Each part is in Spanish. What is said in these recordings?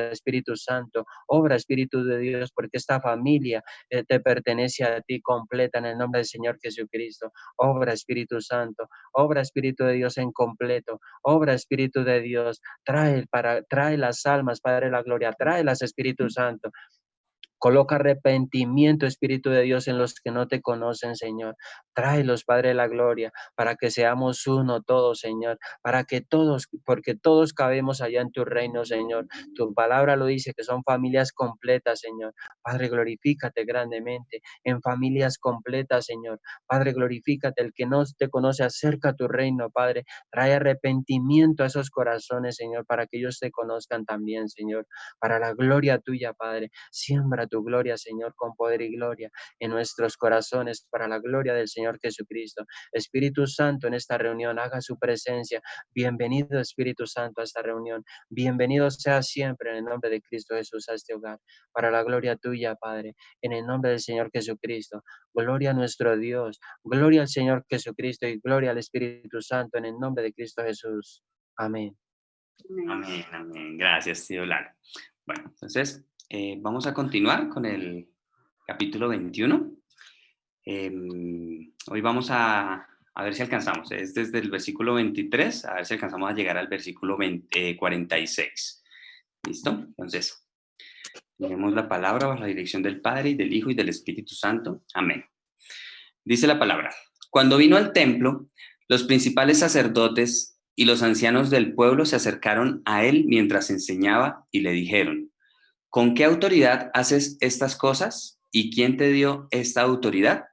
Espíritu Santo, obra Espíritu de Dios, porque esta familia te pertenece a ti completa en el nombre del Señor Jesucristo. Obra Espíritu Santo, obra Espíritu de Dios en completo, obra Espíritu de Dios, trae las almas, Padre de la gloria, tráelas Espíritu Santo. Coloca arrepentimiento, Espíritu de Dios, en los que no te conocen, Señor. Tráelos, Padre de la gloria, para que seamos uno todos, Señor, para que todos, porque todos cabemos allá en tu reino, Señor. Tu palabra lo dice, que son familias completas, Señor. Padre, glorifícate grandemente en familias completas, Señor. Padre, glorifícate. El que no te conoce, acerca a tu reino, Padre. Trae arrepentimiento a esos corazones, Señor, para que ellos te conozcan también, Señor. Para la gloria tuya, Padre. Siembra tu gloria, Señor, con poder y gloria en nuestros corazones, para la gloria del Señor Jesucristo. Espíritu Santo, en esta reunión, haga su presencia. Bienvenido, Espíritu Santo, a esta reunión. Bienvenido sea siempre en el nombre de Cristo Jesús a este hogar, para la gloria tuya, Padre, en el nombre del Señor Jesucristo. Gloria a nuestro Dios, gloria al Señor Jesucristo y gloria al Espíritu Santo en el nombre de Cristo Jesús. Amén. Amén, amén. Gracias, tío Lara. Bueno, entonces vamos a continuar con el capítulo 21. Hoy vamos a ver si alcanzamos. Es desde el versículo 23, a ver si alcanzamos a llegar al versículo 46. ¿Listo? Entonces, leemos la palabra bajo la dirección del Padre, y del Hijo, y del Espíritu Santo. Amén. Dice la palabra: Cuando vino al templo, los principales sacerdotes y los ancianos del pueblo se acercaron a él mientras enseñaba y le dijeron: ¿Con qué autoridad haces estas cosas? ¿Y quién te dio esta autoridad?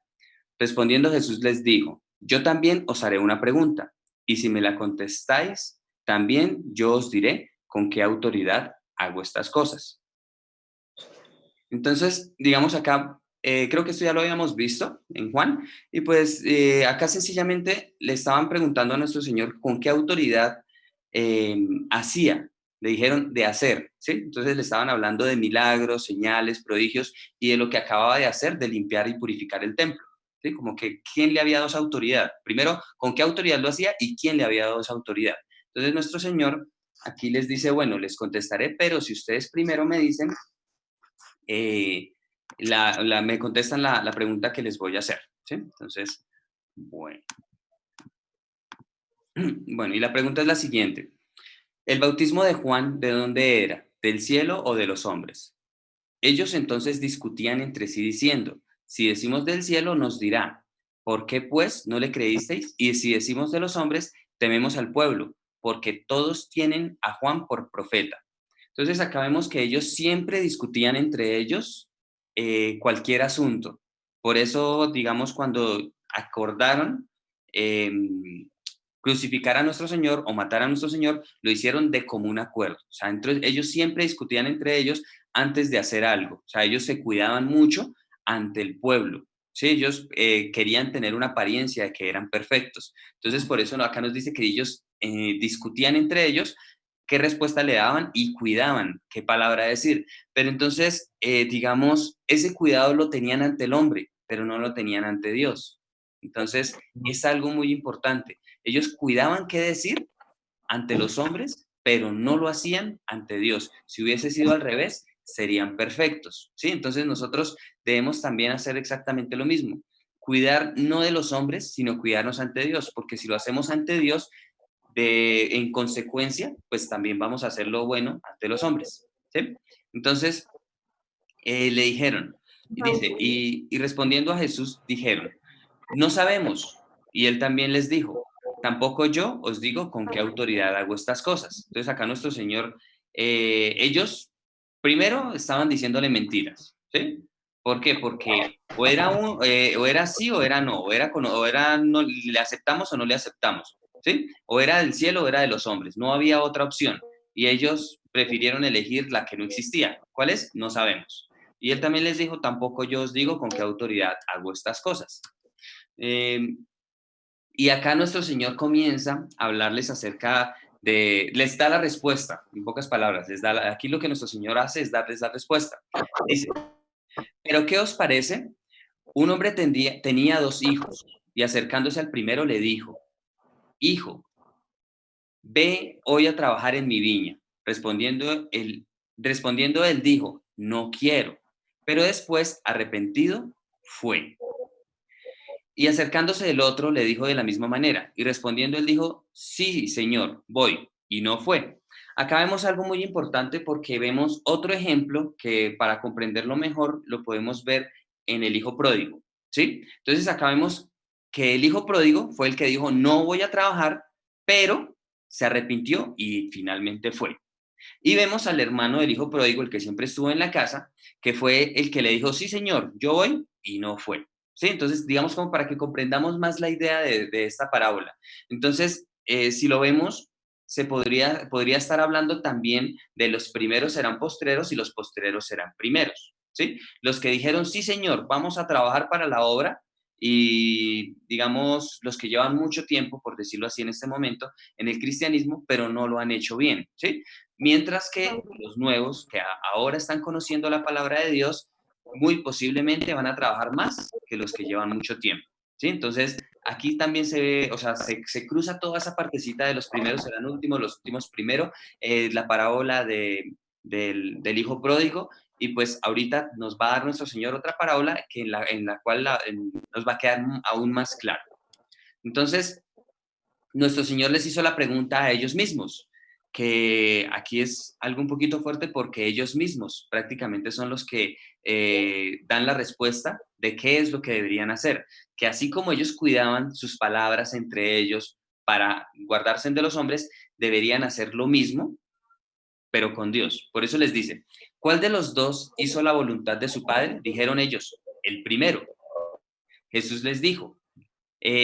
Respondiendo Jesús les dijo: Yo también os haré una pregunta, y si me la contestáis, también yo os diré con qué autoridad hago estas cosas. Entonces, digamos acá, creo que esto ya lo habíamos visto en Juan, y pues acá sencillamente le estaban preguntando a nuestro Señor con qué autoridad hacía, le dijeron de hacer, ¿sí? Entonces le estaban hablando de milagros, señales, prodigios, y de lo que acababa de hacer, de limpiar y purificar el templo, ¿sí? Como que quién le había dado esa autoridad. Primero, con qué autoridad lo hacía y quién le había dado esa autoridad. Entonces nuestro Señor aquí les dice: bueno, les contestaré, pero si ustedes primero me dicen, eh, me contestan la pregunta que les voy a hacer, ¿sí? Entonces, bueno. Bueno, y la pregunta es la siguiente: ¿el bautismo de Juan de dónde era? ¿Del cielo o de los hombres? Ellos entonces discutían entre sí diciendo: si decimos del cielo, nos dirá: ¿por qué pues no le creísteis? Y si decimos de los hombres, tememos al pueblo, porque todos tienen a Juan por profeta. Entonces acá vemos que ellos siempre discutían entre ellos cualquier asunto. Por eso, digamos, cuando acordaron crucificar a nuestro Señor o matar a nuestro Señor, lo hicieron de común acuerdo. O sea, ellos siempre discutían entre ellos antes de hacer algo. O sea, ellos se cuidaban mucho ante el pueblo. Sí, ellos querían tener una apariencia de que eran perfectos. Entonces, por eso acá nos dice que ellos discutían entre ellos qué respuesta le daban y cuidaban qué palabra decir. Pero entonces, digamos, ese cuidado lo tenían ante el hombre, pero no lo tenían ante Dios. Entonces, es algo muy importante. Ellos cuidaban qué decir ante los hombres, pero no lo hacían ante Dios. Si hubiese sido al revés, serían perfectos, ¿sí? Entonces nosotros debemos también hacer exactamente lo mismo. Cuidar no de los hombres, sino cuidarnos ante Dios, porque si lo hacemos ante Dios, en consecuencia, pues también vamos a hacer lo bueno ante los hombres, ¿sí? Entonces, le dijeron, dice, y respondiendo a Jesús, dijeron: no sabemos. Y él también les dijo: tampoco yo os digo con qué autoridad hago estas cosas. Entonces acá nuestro Señor, ellos primero estaban diciéndole mentiras, ¿sí? ¿Por qué? Porque o era sí o era no, o era no, le aceptamos o no le aceptamos, ¿sí? O era del cielo o era de los hombres, no había otra opción. Y ellos prefirieron elegir la que no existía. ¿Cuál es? No sabemos. Y él también les dijo: tampoco yo os digo con qué autoridad hago estas cosas. Eh, y acá nuestro Señor comienza a hablarles acerca les da la respuesta, en pocas palabras, aquí lo que nuestro Señor hace es darles la respuesta. Dice: ¿pero qué os parece? Un hombre tenía dos hijos, y acercándose al primero le dijo: hijo, ve hoy a trabajar en mi viña. Respondiendo Respondiendo él dijo, no quiero. Pero después, arrepentido, fue. Y acercándose el otro, le dijo de la misma manera. Y respondiendo él dijo, sí, señor, voy. Y no fue. Acá vemos algo muy importante porque vemos otro ejemplo que para comprenderlo mejor lo podemos ver en el hijo pródigo, ¿sí? Entonces acá vemos que el hijo pródigo fue el que dijo, no voy a trabajar, pero se arrepintió y finalmente fue. Y vemos al hermano del hijo pródigo, el que siempre estuvo en la casa, que fue el que le dijo, sí, señor, yo voy, y no fue. ¿Sí? Entonces, digamos como para que comprendamos más la idea de esta parábola. Entonces, si lo vemos, podría estar hablando también de los primeros serán postreros y los postreros serán primeros. ¿Sí? Los que dijeron, sí, señor, vamos a trabajar para la obra, y digamos, los que llevan mucho tiempo, por decirlo así en este momento, en el cristianismo, pero no lo han hecho bien. ¿Sí? Mientras que los nuevos, que ahora están conociendo la palabra de Dios, muy posiblemente van a trabajar más que los que llevan mucho tiempo. ¿Sí? Entonces, aquí también se ve, o sea, se cruza toda esa partecita de los primeros serán últimos, los últimos primero, la parábola del hijo pródigo, y pues ahorita nos va a dar nuestro Señor otra parábola que en la cual nos va a quedar aún más claro. Entonces, nuestro Señor les hizo la pregunta a ellos mismos, que aquí es algo un poquito fuerte porque ellos mismos prácticamente son los que dan la respuesta de qué es lo que deberían hacer, que así como ellos cuidaban sus palabras entre ellos para guardarse de los hombres, deberían hacer lo mismo, pero con Dios. Por eso les dice, ¿cuál de los dos hizo la voluntad de su padre? Dijeron ellos, el primero. Jesús les dijo,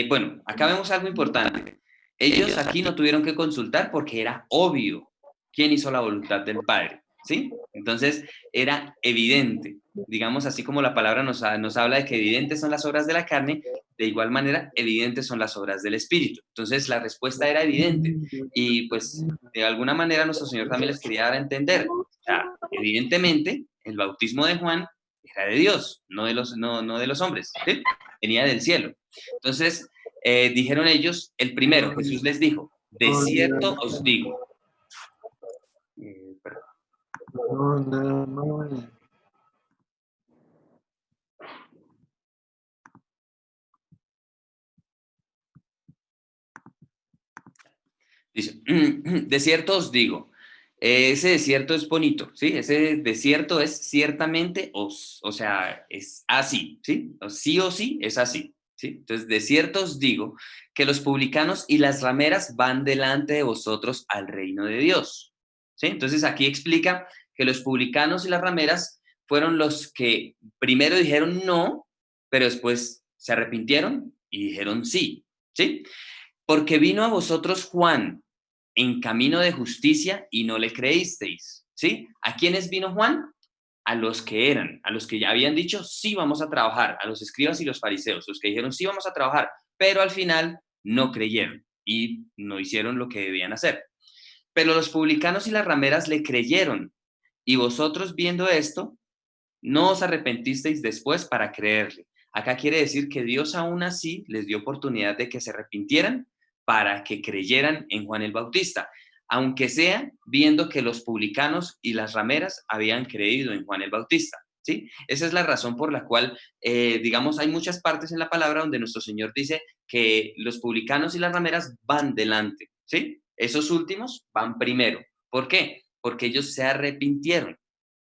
bueno, acá vemos algo importante. Ellos aquí no tuvieron que consultar porque era obvio quién hizo la voluntad del Padre, ¿sí? Entonces, era evidente. Digamos, así como la palabra nos habla de que evidentes son las obras de la carne, de igual manera, evidentes son las obras del Espíritu. Entonces, la respuesta era evidente. Y pues, de alguna manera, nuestro Señor también les quería dar a entender. O sea, evidentemente, el bautismo de Juan era de Dios, no de los hombres, ¿sí? Venía del cielo. Entonces, dijeron ellos, el primero, Jesús les dijo, de cierto os digo. Perdón. Dice, de cierto os digo, ese desierto es bonito, ¿sí? Ese desierto es ciertamente, o sea, es así, ¿sí? O sí es así, ¿sí? Entonces, de cierto os digo que los publicanos y las rameras van delante de vosotros al reino de Dios, ¿sí? Entonces, aquí explica que los publicanos y las rameras fueron los que primero dijeron no, pero después se arrepintieron y dijeron sí, ¿sí? Porque vino a vosotros Juan en camino de justicia y no le creísteis, ¿sí? ¿A quiénes vino Juan? A los que eran, a los que ya habían dicho, sí, vamos a trabajar, a los escribas y los fariseos, los que dijeron, sí, vamos a trabajar, pero al final no creyeron y no hicieron lo que debían hacer. Pero los publicanos y las rameras le creyeron, y vosotros viendo esto, no os arrepentisteis después para creerle. Acá quiere decir que Dios aún así les dio oportunidad de que se arrepintieran para que creyeran en Juan el Bautista, aunque sea viendo que los publicanos y las rameras habían creído en Juan el Bautista. ¿Sí? Esa es la razón por la cual, digamos, hay muchas partes en la palabra donde nuestro Señor dice que los publicanos y las rameras van delante, ¿sí? Esos últimos van primero. ¿Por qué? Porque ellos se arrepintieron.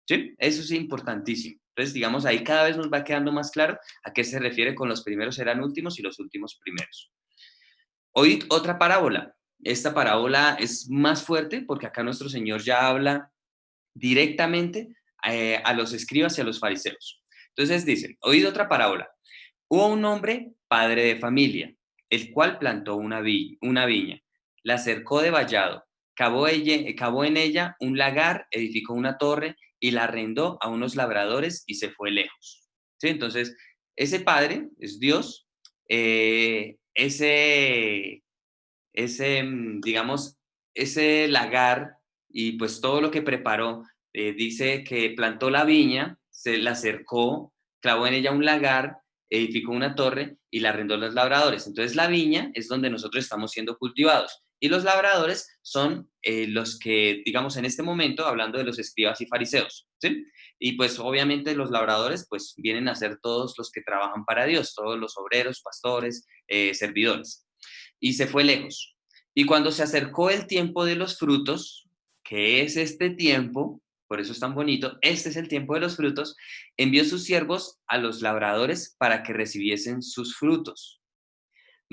¿Sí? Eso es importantísimo. Entonces, digamos, ahí cada vez nos va quedando más claro a qué se refiere con los primeros serán últimos y los últimos primeros. Oíd otra parábola. Esta parábola es más fuerte porque acá nuestro Señor ya habla directamente a los escribas y a los fariseos. Entonces dice, oíd otra parábola. Hubo un hombre, padre de familia, el cual plantó una viña, la cercó de vallado, cavó en ella un lagar, edificó una torre y la arrendó a unos labradores y se fue lejos. ¿Sí? Entonces, ese padre es Dios, digamos, ese lagar y pues todo lo que preparó, dice que plantó la viña, se la cercó, clavó en ella un lagar, edificó una torre y la arrendó a los labradores. Entonces la viña es donde nosotros estamos siendo cultivados Y los labradores son los que, digamos, en este momento, hablando de los escribas y fariseos, ¿sí? Y pues obviamente los labradores pues vienen a ser todos los que trabajan para Dios, todos los obreros, pastores, servidores. Y se fue lejos. Y cuando se acercó el tiempo de los frutos, que es este tiempo, por eso es tan bonito, este es el tiempo de los frutos, envió sus siervos a los labradores para que recibiesen sus frutos.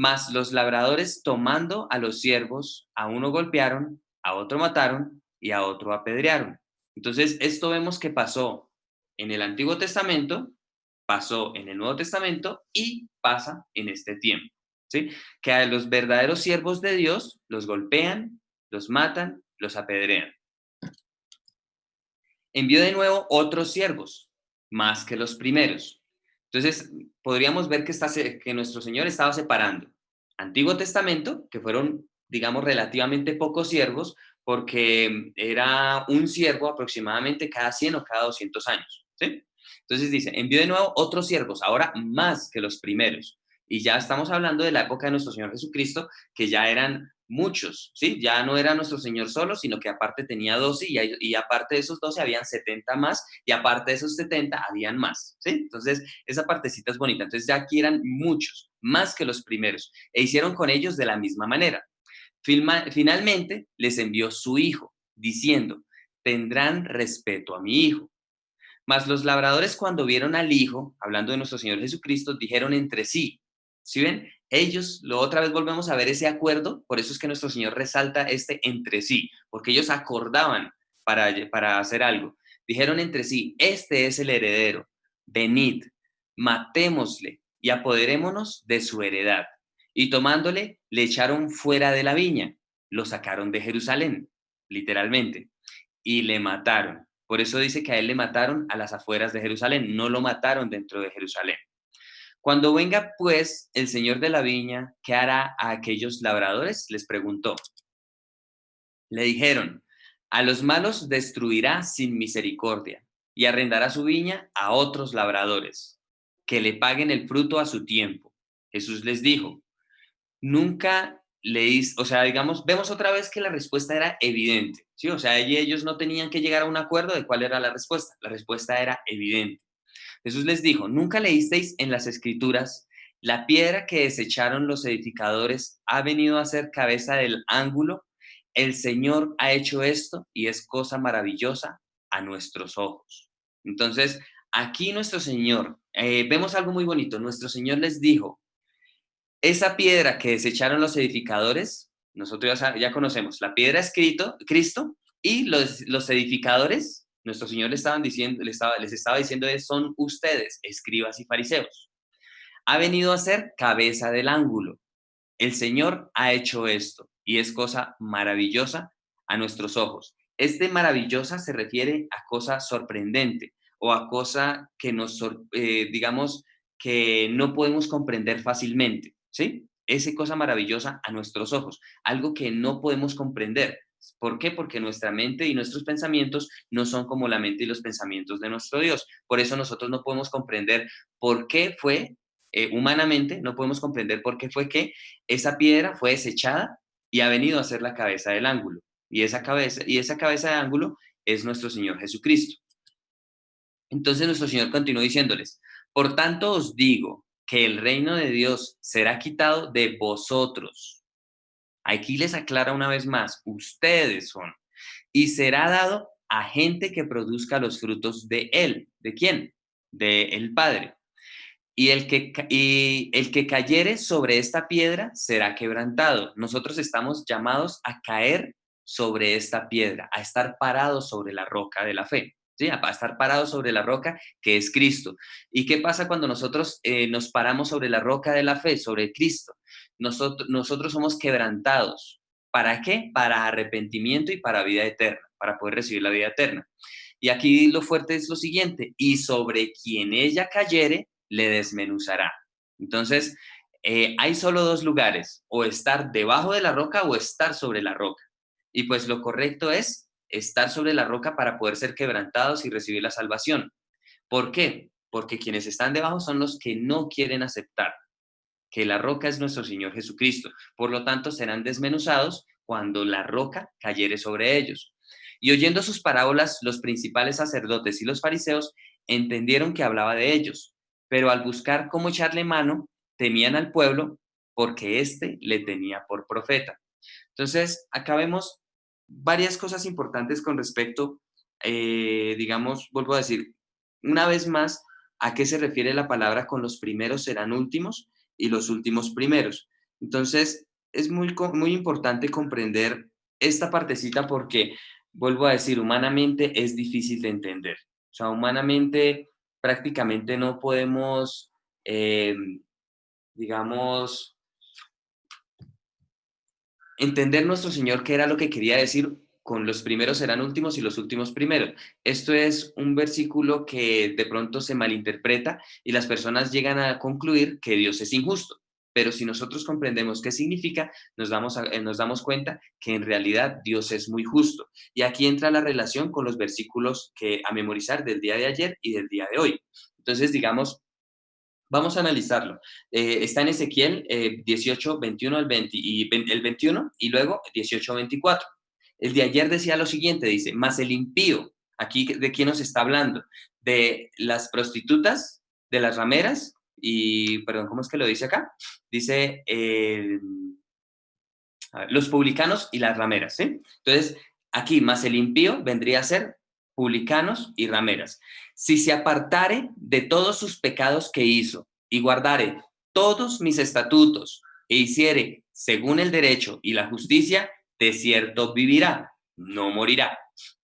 Mas los labradores, tomando a los siervos, a uno golpearon, a otro mataron y a otro apedrearon. Entonces, esto vemos que pasó en el Antiguo Testamento, pasó en el Nuevo Testamento y pasa en este tiempo, ¿sí? Que a los verdaderos siervos de Dios los golpean, los matan, los apedrean. Envió de nuevo otros siervos, más que los primeros. Entonces, podríamos ver que nuestro Señor estaba separando Antiguo Testamento, que fueron, digamos, relativamente pocos siervos, porque era un siervo aproximadamente cada 100 o cada 200 años, ¿sí? Entonces dice, envió de nuevo otros siervos, ahora más que los primeros. Y ya estamos hablando de la época de nuestro Señor Jesucristo, que ya eran muchos, ¿sí? Ya no era nuestro Señor solo, sino que aparte tenía 12 y aparte de esos 12 habían 70 más y aparte de esos 70 habían más, ¿sí? Entonces, esa partecita es bonita. Entonces, ya aquí eran muchos, más que los primeros, e hicieron con ellos de la misma manera. Finalmente, les envió su hijo, diciendo, tendrán respeto a mi hijo. Mas los labradores cuando vieron al Hijo, hablando de nuestro Señor Jesucristo, dijeron entre sí, ¿sí ven? Ellos, lo otra vez volvemos a ver ese acuerdo, por eso es que nuestro Señor resalta este entre sí, porque ellos acordaban para hacer algo. Dijeron entre sí, este es el heredero, venid, matémosle y apoderémonos de su heredad. Y tomándole, le echaron fuera de la viña, lo sacaron de Jerusalén, literalmente, y le mataron. Por eso dice que a él le mataron a las afueras de Jerusalén, no lo mataron dentro de Jerusalén. Cuando venga pues el señor de la viña, ¿qué hará a aquellos labradores? Les preguntó. Le dijeron, a los malos destruirá sin misericordia y arrendará su viña a otros labradores, que le paguen el fruto a su tiempo. Jesús les dijo, nunca leís, o sea, digamos, vemos otra vez que la respuesta era evidente, ¿sí? O sea, ellos no tenían que llegar a un acuerdo de cuál era la respuesta era evidente. Jesús les dijo, ¿nunca leísteis en las Escrituras, la piedra que desecharon los edificadores ha venido a ser cabeza del ángulo? El Señor ha hecho esto y es cosa maravillosa a nuestros ojos. Entonces, aquí nuestro Señor, vemos algo muy bonito, nuestro Señor les dijo, esa piedra que desecharon los edificadores, nosotros ya conocemos, la piedra es Cristo, y los edificadores, nuestro Señor les estaba diciendo, son ustedes, escribas y fariseos. Ha venido a ser cabeza del ángulo. El Señor ha hecho esto y es cosa maravillosa a nuestros ojos. Este maravillosa se refiere a cosa sorprendente o a cosa que digamos, que no podemos comprender fácilmente, ¿sí? Esa cosa maravillosa a nuestros ojos, algo que no podemos comprender. ¿Por qué? Porque nuestra mente y nuestros pensamientos no son como la mente y los pensamientos de nuestro Dios. Por eso nosotros no podemos comprender por qué fue, humanamente, no podemos comprender por qué fue que esa piedra fue desechada y ha venido a ser la cabeza del ángulo. Y esa cabeza de ángulo es nuestro Señor Jesucristo. Entonces nuestro Señor continuó diciéndoles, por tanto os digo que el reino de Dios será quitado de vosotros. Aquí les aclara una vez más, ustedes son, y será dado a gente que produzca los frutos de él. ¿De quién? De el Padre. Y el que cayere sobre esta piedra será quebrantado. Nosotros estamos llamados a caer sobre esta piedra, a estar parados sobre la roca de la fe, ¿sí? A estar parados sobre la roca que es Cristo. ¿Y qué pasa cuando nosotros nos paramos sobre la roca de la fe, sobre Cristo? Nosotros somos quebrantados. ¿Para qué? Para arrepentimiento y para vida eterna, para poder recibir la vida eterna. Y aquí lo fuerte es lo siguiente, y sobre quien ella cayere, le desmenuzará. Entonces, hay solo dos lugares, o estar debajo de la roca o estar sobre la roca. Y pues lo correcto es estar sobre la roca para poder ser quebrantados y recibir la salvación. ¿Por qué? Porque quienes están debajo son los que no quieren aceptar que la roca es nuestro Señor Jesucristo. Por lo tanto, serán desmenuzados cuando la roca cayere sobre ellos. Y oyendo sus parábolas, los principales sacerdotes y los fariseos entendieron que hablaba de ellos, pero al buscar cómo echarle mano, temían al pueblo porque éste le tenía por profeta. Entonces, acá vemos varias cosas importantes con respecto, digamos, vuelvo a decir, una vez más, a qué se refiere la palabra con los primeros serán últimos y los últimos primeros. Entonces, es muy importante comprender esta partecita porque, vuelvo a decir, humanamente es difícil de entender. O sea, humanamente prácticamente no podemos, digamos, entender nuestro Señor qué era lo que quería decir con los primeros serán últimos y los últimos primeros. Esto es un versículo que de pronto se malinterpreta y las personas llegan a concluir que Dios es injusto. Pero si nosotros comprendemos qué significa, nos damos cuenta que en realidad Dios es muy justo. Y aquí entra la relación con los versículos que a memorizar del día de ayer y del día de hoy. Entonces, digamos, vamos a analizarlo. Está en Ezequiel 18, 21 al 20 y el 21 y luego 18, 24. El de ayer decía lo siguiente, dice, mas el impío, aquí de quién nos está hablando, de las prostitutas, de las rameras y, perdón, ¿cómo es que lo dice acá? Dice, a ver, los publicanos y las rameras, ¿sí? Entonces, aquí más el impío vendría a ser publicanos y rameras. Si se apartare de todos sus pecados que hizo y guardare todos mis estatutos e hiciere según el derecho y la justicia, de cierto vivirá, no morirá.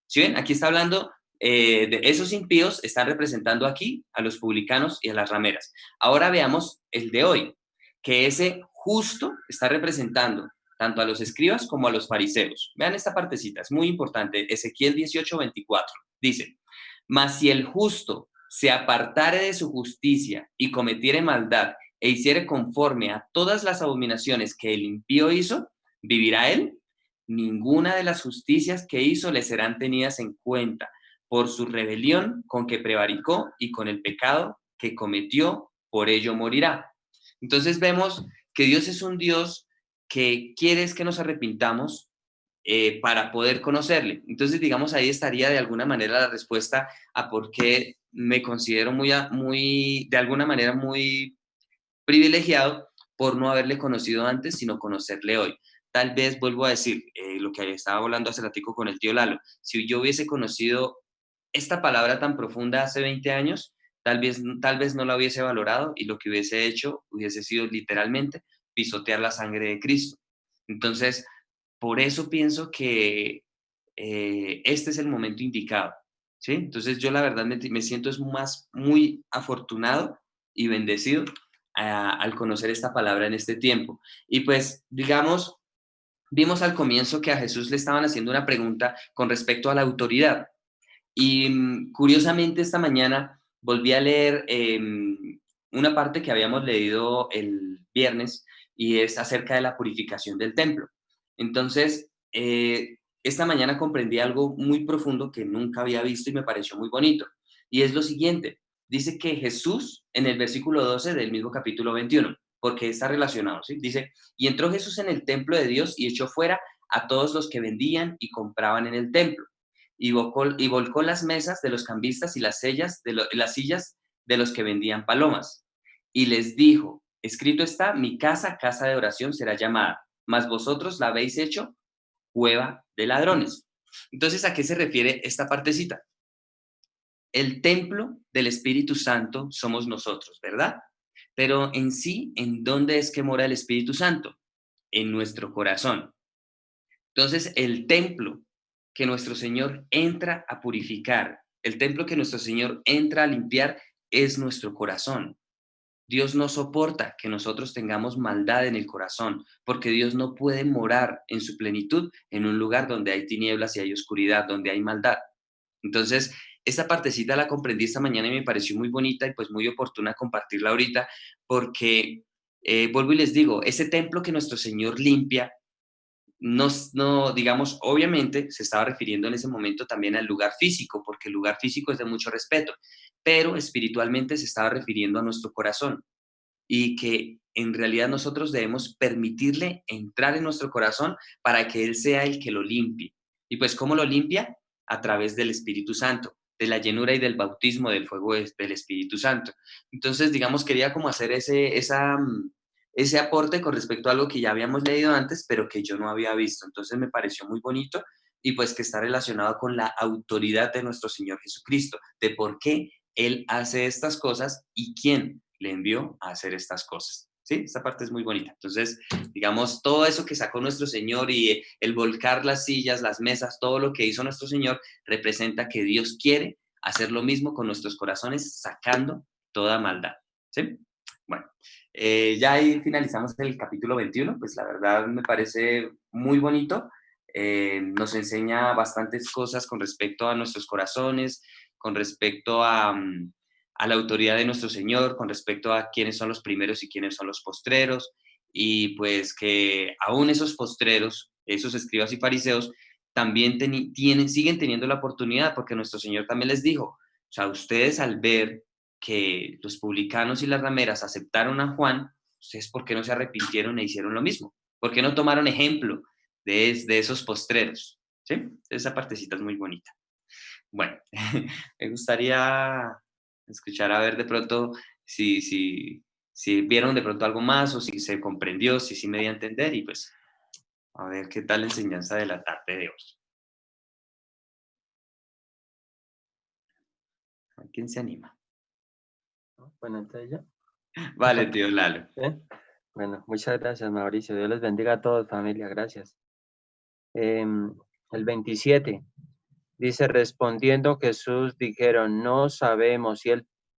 ¿Sí ven? Aquí está hablando de esos impíos, están representando aquí a los publicanos y a las rameras. Ahora veamos el de hoy, que ese justo está representando tanto a los escribas como a los fariseos. Vean esta partecita, es muy importante. Ezequiel 18, 24 dice, mas si el justo se apartare de su justicia y cometiere maldad e hiciere conforme a todas las abominaciones que el impío hizo, ¿vivirá él? Ninguna de las justicias que hizo le serán tenidas en cuenta por su rebelión con que prevaricó y con el pecado que cometió, por ello morirá. Entonces vemos que Dios es un Dios que quiere es que nos arrepintamos para poder conocerle. Entonces, digamos, ahí estaría de alguna manera la respuesta a por qué me considero de alguna manera muy privilegiado por no haberle conocido antes, sino conocerle hoy. Tal vez vuelvo a decir lo que estaba hablando hace ratico con el tío Lalo. Si yo hubiese conocido esta palabra tan profunda hace 20 años, tal vez no la hubiese valorado y lo que hubiese hecho hubiese sido literalmente pisotear la sangre de Cristo. Entonces, por eso pienso que este es el momento indicado, ¿sí? Entonces, yo la verdad me siento es muy afortunado y bendecido al conocer esta palabra en este tiempo. Y pues, digamos, vimos al comienzo que a Jesús le estaban haciendo una pregunta con respecto a la autoridad. Y curiosamente esta mañana volví a leer una parte que habíamos leído el viernes y es acerca de la purificación del templo. Entonces, esta mañana comprendí algo muy profundo que nunca había visto y me pareció muy bonito. Y es lo siguiente, dice que Jesús, en el versículo 12 del mismo capítulo 21, porque está relacionado, ¿sí? Dice, y entró Jesús en el templo de Dios y echó fuera a todos los que vendían y compraban en el templo y volcó las mesas de los cambistas y las sillas de los que vendían palomas. Y les dijo, escrito está, mi casa, casa de oración será llamada, mas vosotros la habéis hecho cueva de ladrones. Entonces, ¿a qué se refiere esta partecita? El templo del Espíritu Santo somos nosotros, ¿verdad? Pero en sí, ¿en dónde es que mora el Espíritu Santo? En nuestro corazón. Entonces, el templo que nuestro Señor entra a purificar, el templo que nuestro Señor entra a limpiar es nuestro corazón. Dios no soporta que nosotros tengamos maldad en el corazón, porque Dios no puede morar en su plenitud en un lugar donde hay tinieblas y hay oscuridad, donde hay maldad. Entonces, esta partecita la comprendí esta mañana y me pareció muy bonita y pues muy oportuna compartirla ahorita, porque vuelvo y les digo, ese templo que nuestro Señor limpia, no, digamos, obviamente se estaba refiriendo en ese momento también al lugar físico, porque el lugar físico es de mucho respeto, pero espiritualmente se estaba refiriendo a nuestro corazón. y que en realidad nosotros debemos permitirle entrar en nuestro corazón para que Él sea el que lo limpie. Y pues, ¿cómo lo limpia? A través del Espíritu Santo, de la llenura y del bautismo del fuego del Espíritu Santo. Entonces, digamos, quería como hacer ese aporte con respecto a algo que ya habíamos leído antes, pero que yo no había visto. Entonces me pareció muy bonito y pues que está relacionado con la autoridad de nuestro Señor Jesucristo, de por qué Él hace estas cosas y quién le envió a hacer estas cosas. ¿Sí? Esta parte es muy bonita. Entonces, digamos, todo eso que sacó nuestro Señor y el volcar las sillas, las mesas, todo lo que hizo nuestro Señor representa que Dios quiere hacer lo mismo con nuestros corazones, sacando toda maldad. ¿Sí? Bueno, ya ahí finalizamos el capítulo 21, pues la verdad me parece muy bonito. Nos enseña bastantes cosas con respecto a nuestros corazones, con respecto a la autoridad de nuestro Señor, con respecto a quiénes son los primeros y quiénes son los postreros, y pues que aún esos postreros, esos escribas y fariseos, también siguen teniendo la oportunidad, porque nuestro Señor también les dijo, o sea, ustedes al ver que los publicanos y las rameras aceptaron a Juan, ustedes por qué no se arrepintieron e hicieron lo mismo, por qué no tomaron ejemplo de esos postreros, ¿sí? Esa partecita es muy bonita. Bueno, me gustaría escuchar a ver de pronto si vieron de pronto algo más o si se comprendió, si sí me di a entender y pues a ver qué tal la enseñanza de la tarde de hoy. ¿A quién se anima? Bueno, entonces ya. Vale, tío Lalo. ¿Eh? Bueno, muchas gracias, Mauricio. Dios les bendiga a todos, familia. Gracias. El 27 dice, respondiendo Jesús, dijeron, no sabemos.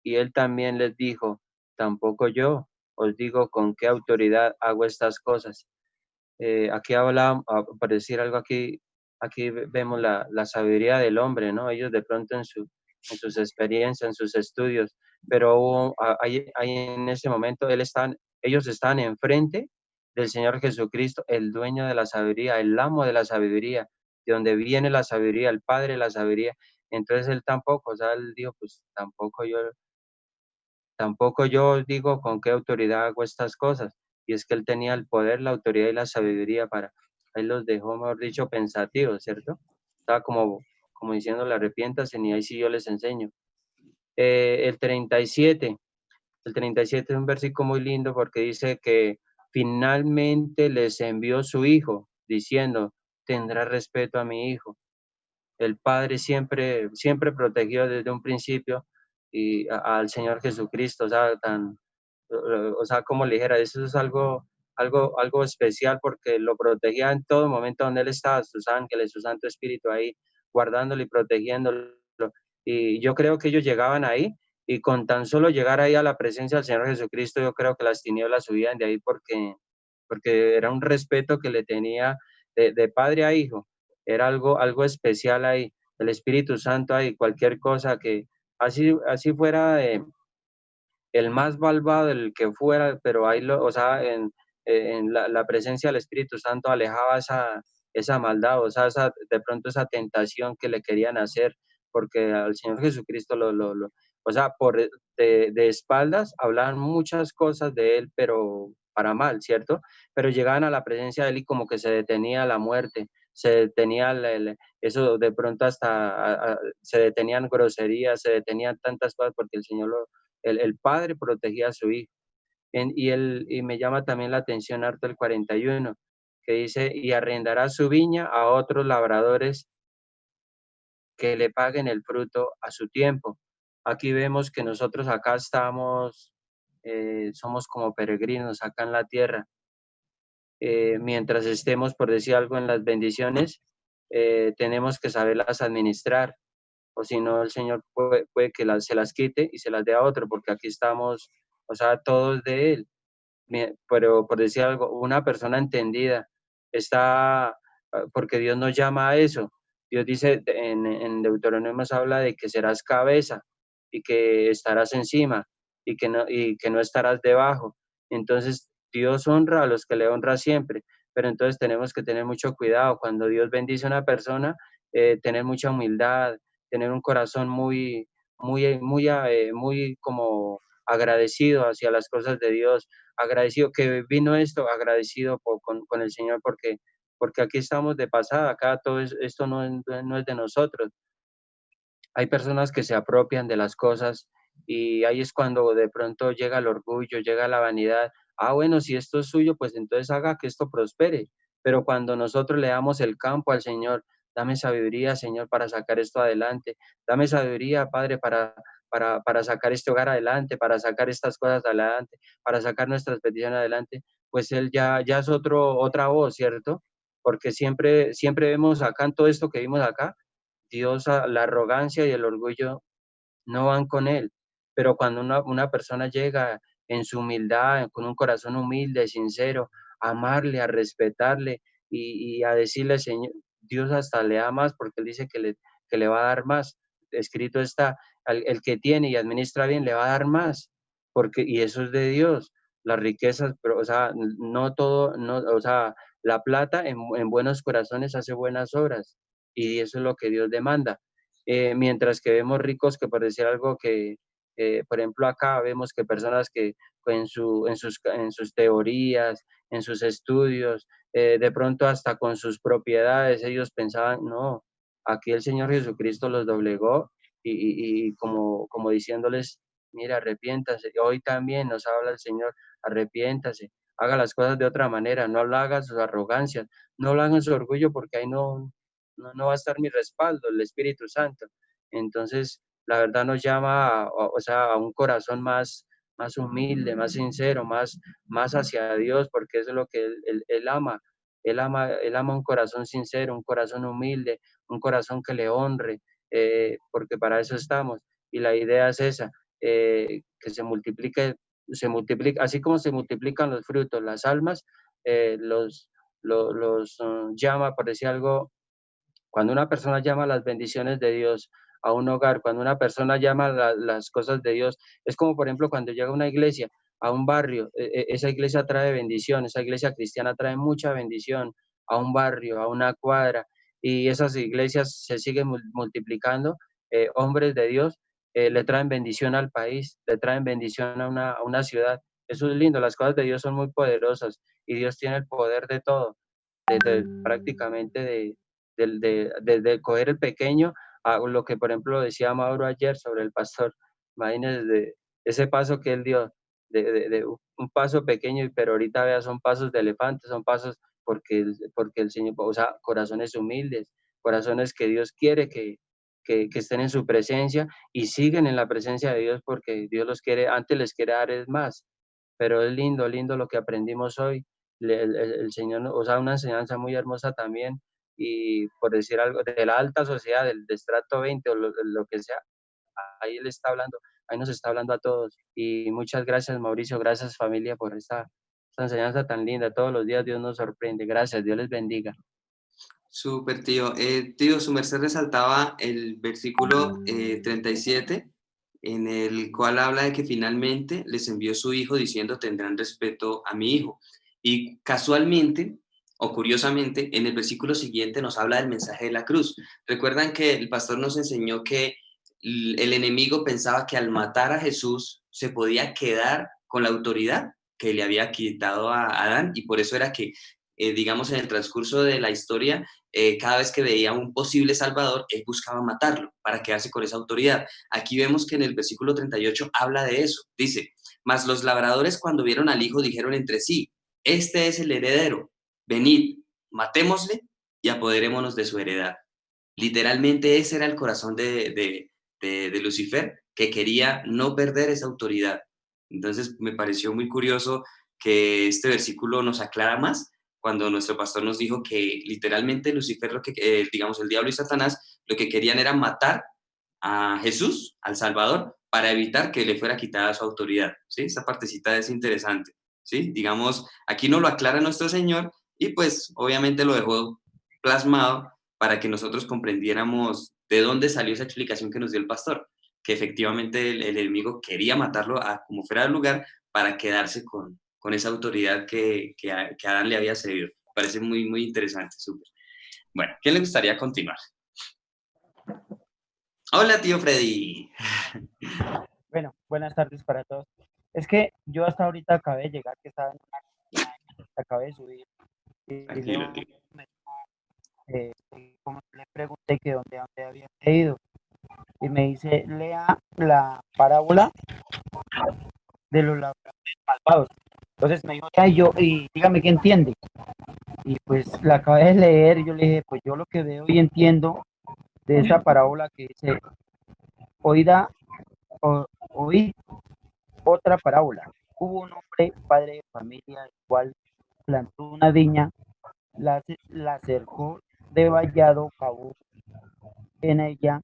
Y él también les dijo, tampoco yo os digo con qué autoridad hago estas cosas. Aquí habla, por decir algo aquí vemos la sabiduría del hombre, ¿no? Ellos de pronto en sus experiencias, en sus estudios, pero ahí en ese momento ellos están enfrente del Señor Jesucristo, el dueño de la sabiduría, el amo de la sabiduría, de donde viene la sabiduría, el Padre de la sabiduría. Entonces él tampoco, o sea, él dijo, pues tampoco yo os digo con qué autoridad hago estas cosas. Y es que él tenía el poder, la autoridad y la sabiduría para, él los dejó, mejor dicho, pensativos, ¿cierto? Estaba como diciéndole, arrepiéntanse, y ahí sí yo les enseño. El 37, el 37 es un versículo muy lindo porque dice que finalmente les envió su hijo, diciendo, tendrá respeto a mi hijo. El Padre siempre protegió desde un principio al Señor Jesucristo, o sea, o sea, como le dijera, eso es algo especial porque lo protegía en todo momento donde Él estaba, sus ángeles, su Santo Espíritu ahí, guardándolo y protegiéndolo. Y yo creo que ellos llegaban ahí y con tan solo llegar ahí a la presencia del Señor Jesucristo, yo creo que las tinieblas subían de ahí porque era un respeto que le tenía de padre a hijo, era algo especial ahí, el Espíritu Santo ahí, cualquier cosa que así fuera el más malvado, el que fuera, pero ahí o sea, en la presencia del Espíritu Santo alejaba esa maldad, o sea, de pronto esa tentación que le querían hacer, porque al Señor Jesucristo o sea, de espaldas hablaban muchas cosas de él, pero para mal, ¿cierto? Pero llegaban a la presencia de él y como que se detenía la muerte, se detenía eso de pronto hasta se detenían groserías, se detenían tantas cosas porque el Señor el padre protegía a su hijo. Y me llama también la atención harto el 41, que dice, y arrendará su viña a otros labradores que le paguen el fruto a su tiempo. Aquí vemos que nosotros acá somos como peregrinos acá en la tierra. Mientras estemos, por decir algo, en las bendiciones, tenemos que saberlas administrar, o si no, el Señor puede que se las quite y se las dé a otro, porque aquí estamos, o sea, todos de Él. Pero por decir algo, una persona entendida porque Dios nos llama a eso. Dios dice, en Deuteronomio nos habla de que serás cabeza y que estarás encima y que no estarás debajo. Entonces, Dios honra a los que le honra siempre, pero entonces tenemos que tener mucho cuidado. Cuando Dios bendice a una persona, tener mucha humildad, tener un corazón muy como agradecido hacia las cosas de Dios, agradecido que vino esto, agradecido con el Señor porque aquí estamos de pasada, acá todo esto no es de nosotros. Hay personas que se apropian de las cosas y ahí es cuando de pronto llega el orgullo, llega la vanidad. Ah, bueno, si esto es suyo, pues entonces haga que esto prospere. Pero cuando nosotros le damos el campo al Señor, dame sabiduría, Señor, para sacar esto adelante. Dame sabiduría, Padre, para sacar este hogar adelante, para sacar estas cosas adelante, para sacar nuestras peticiones adelante. Pues Él ya es otra voz, ¿cierto? Porque siempre vemos acá en todo esto que vimos acá, Dios, la arrogancia y el orgullo no van con él. Pero cuando una persona llega en su humildad, con un corazón humilde, sincero, a amarle, a respetarle y a decirle, Señor, Dios hasta le da más porque él dice que le va a dar más. Escrito está, el que tiene y administra bien le va a dar más, y eso es de Dios. Las riquezas, pero, o sea, no todo, no, o sea, la plata en buenos corazones hace buenas obras y eso es lo que Dios demanda. Mientras que vemos ricos que, por decir algo, por ejemplo, acá vemos que personas que en sus teorías, en sus estudios, de pronto hasta con sus propiedades, ellos pensaban, no, aquí el Señor Jesucristo los doblegó y como diciéndoles, mira, arrepiéntase. Hoy también nos habla el Señor, arrepiéntase, haga las cosas de otra manera, no lo haga sus arrogancias, no lo hagan su orgullo porque ahí no va a estar mi respaldo, el Espíritu Santo. Entonces, la verdad nos llama o sea, a un corazón más humilde, más sincero, más hacia Dios, porque eso es lo que él ama. Él ama un corazón sincero, un corazón humilde, un corazón que le honre, porque para eso estamos. Y la idea es esa, que se multiplica, así como se multiplican los frutos, las almas, los llama, por decir algo, cuando una persona llama las bendiciones de Dios a un hogar, cuando una persona llama las cosas de Dios, es como por ejemplo cuando llega una iglesia, a un barrio, esa iglesia trae bendición, esa iglesia cristiana trae mucha bendición a un barrio, a una cuadra, y esas iglesias se siguen multiplicando, hombres de Dios le traen bendición al país, le traen bendición a una ciudad. Eso es lindo, las cosas de Dios son muy poderosas y Dios tiene el poder de todo, prácticamente de coger el pequeño a lo que, por ejemplo, decía Mauro ayer sobre el pastor. Imagínense ese paso que él dio, de un paso pequeño, pero ahorita vea, son pasos de elefante, son pasos porque el Señor, o sea, corazones humildes, corazones que Dios quiere que estén en su presencia y siguen en la presencia de Dios porque Dios los quiere, antes les quiere dar es más. Pero es lindo, lindo lo que aprendimos hoy. El Señor, o sea, una enseñanza muy hermosa también y por decir algo, de la alta sociedad, del de estrato 20 o lo que sea, ahí él está hablando, ahí nos está hablando a todos. Y muchas gracias, Mauricio, gracias familia por esta enseñanza tan linda. Todos los días Dios nos sorprende. Gracias, Dios les bendiga. Súper, tío. Tío, su merced resaltaba el versículo 37, en el cual habla de que finalmente les envió su hijo diciendo tendrán respeto a mi hijo. Y casualmente, o curiosamente, en el versículo siguiente nos habla del mensaje de la cruz. Recuerdan que el pastor nos enseñó que el enemigo pensaba que al matar a Jesús se podía quedar con la autoridad que le había quitado a Adán, y por eso era que, digamos, en el transcurso de la historia, cada vez que veía un posible salvador, él buscaba matarlo para quedarse con esa autoridad. Aquí vemos que en el versículo 38 habla de eso. Dice, mas los labradores cuando vieron al hijo dijeron entre sí, este es el heredero, venid, matémosle y apoderémonos de su heredad. Literalmente ese era el corazón de Lucifer, que quería no perder esa autoridad. Entonces me pareció muy curioso que este versículo nos aclara más cuando nuestro pastor nos dijo que literalmente Lucifer, digamos el diablo y Satanás, lo que querían era matar a Jesús, al Salvador, para evitar que le fuera quitada su autoridad. ¿Sí? Esa partecita es interesante. ¿Sí? Digamos, aquí no lo aclara nuestro Señor y pues obviamente lo dejó plasmado para que nosotros comprendiéramos de dónde salió esa explicación que nos dio el pastor, que efectivamente el enemigo quería matarlo a como fuera del lugar para quedarse con esa autoridad que Adán le había cedido. Parece muy, muy interesante, súper. Bueno, ¿quién le gustaría continuar? Hola, tío Freddy. Bueno, buenas tardes para todos. Es que yo hasta ahorita acabé de llegar, que estaba en una esquina, acabé de subir, y Tranquilo, Leo tío. me como le pregunté que dónde había leído, y me dice, lea la parábola de los labradores malvados. Entonces me dijo, "Ay, yo, y dígame qué entiende". Y pues la acabé de leer, y yo le dije, pues yo lo que veo y entiendo de esa parábola que dice, oída, oíd otra parábola. Hubo un hombre, padre de familia, el cual plantó una viña, la cercó de vallado, cavó en ella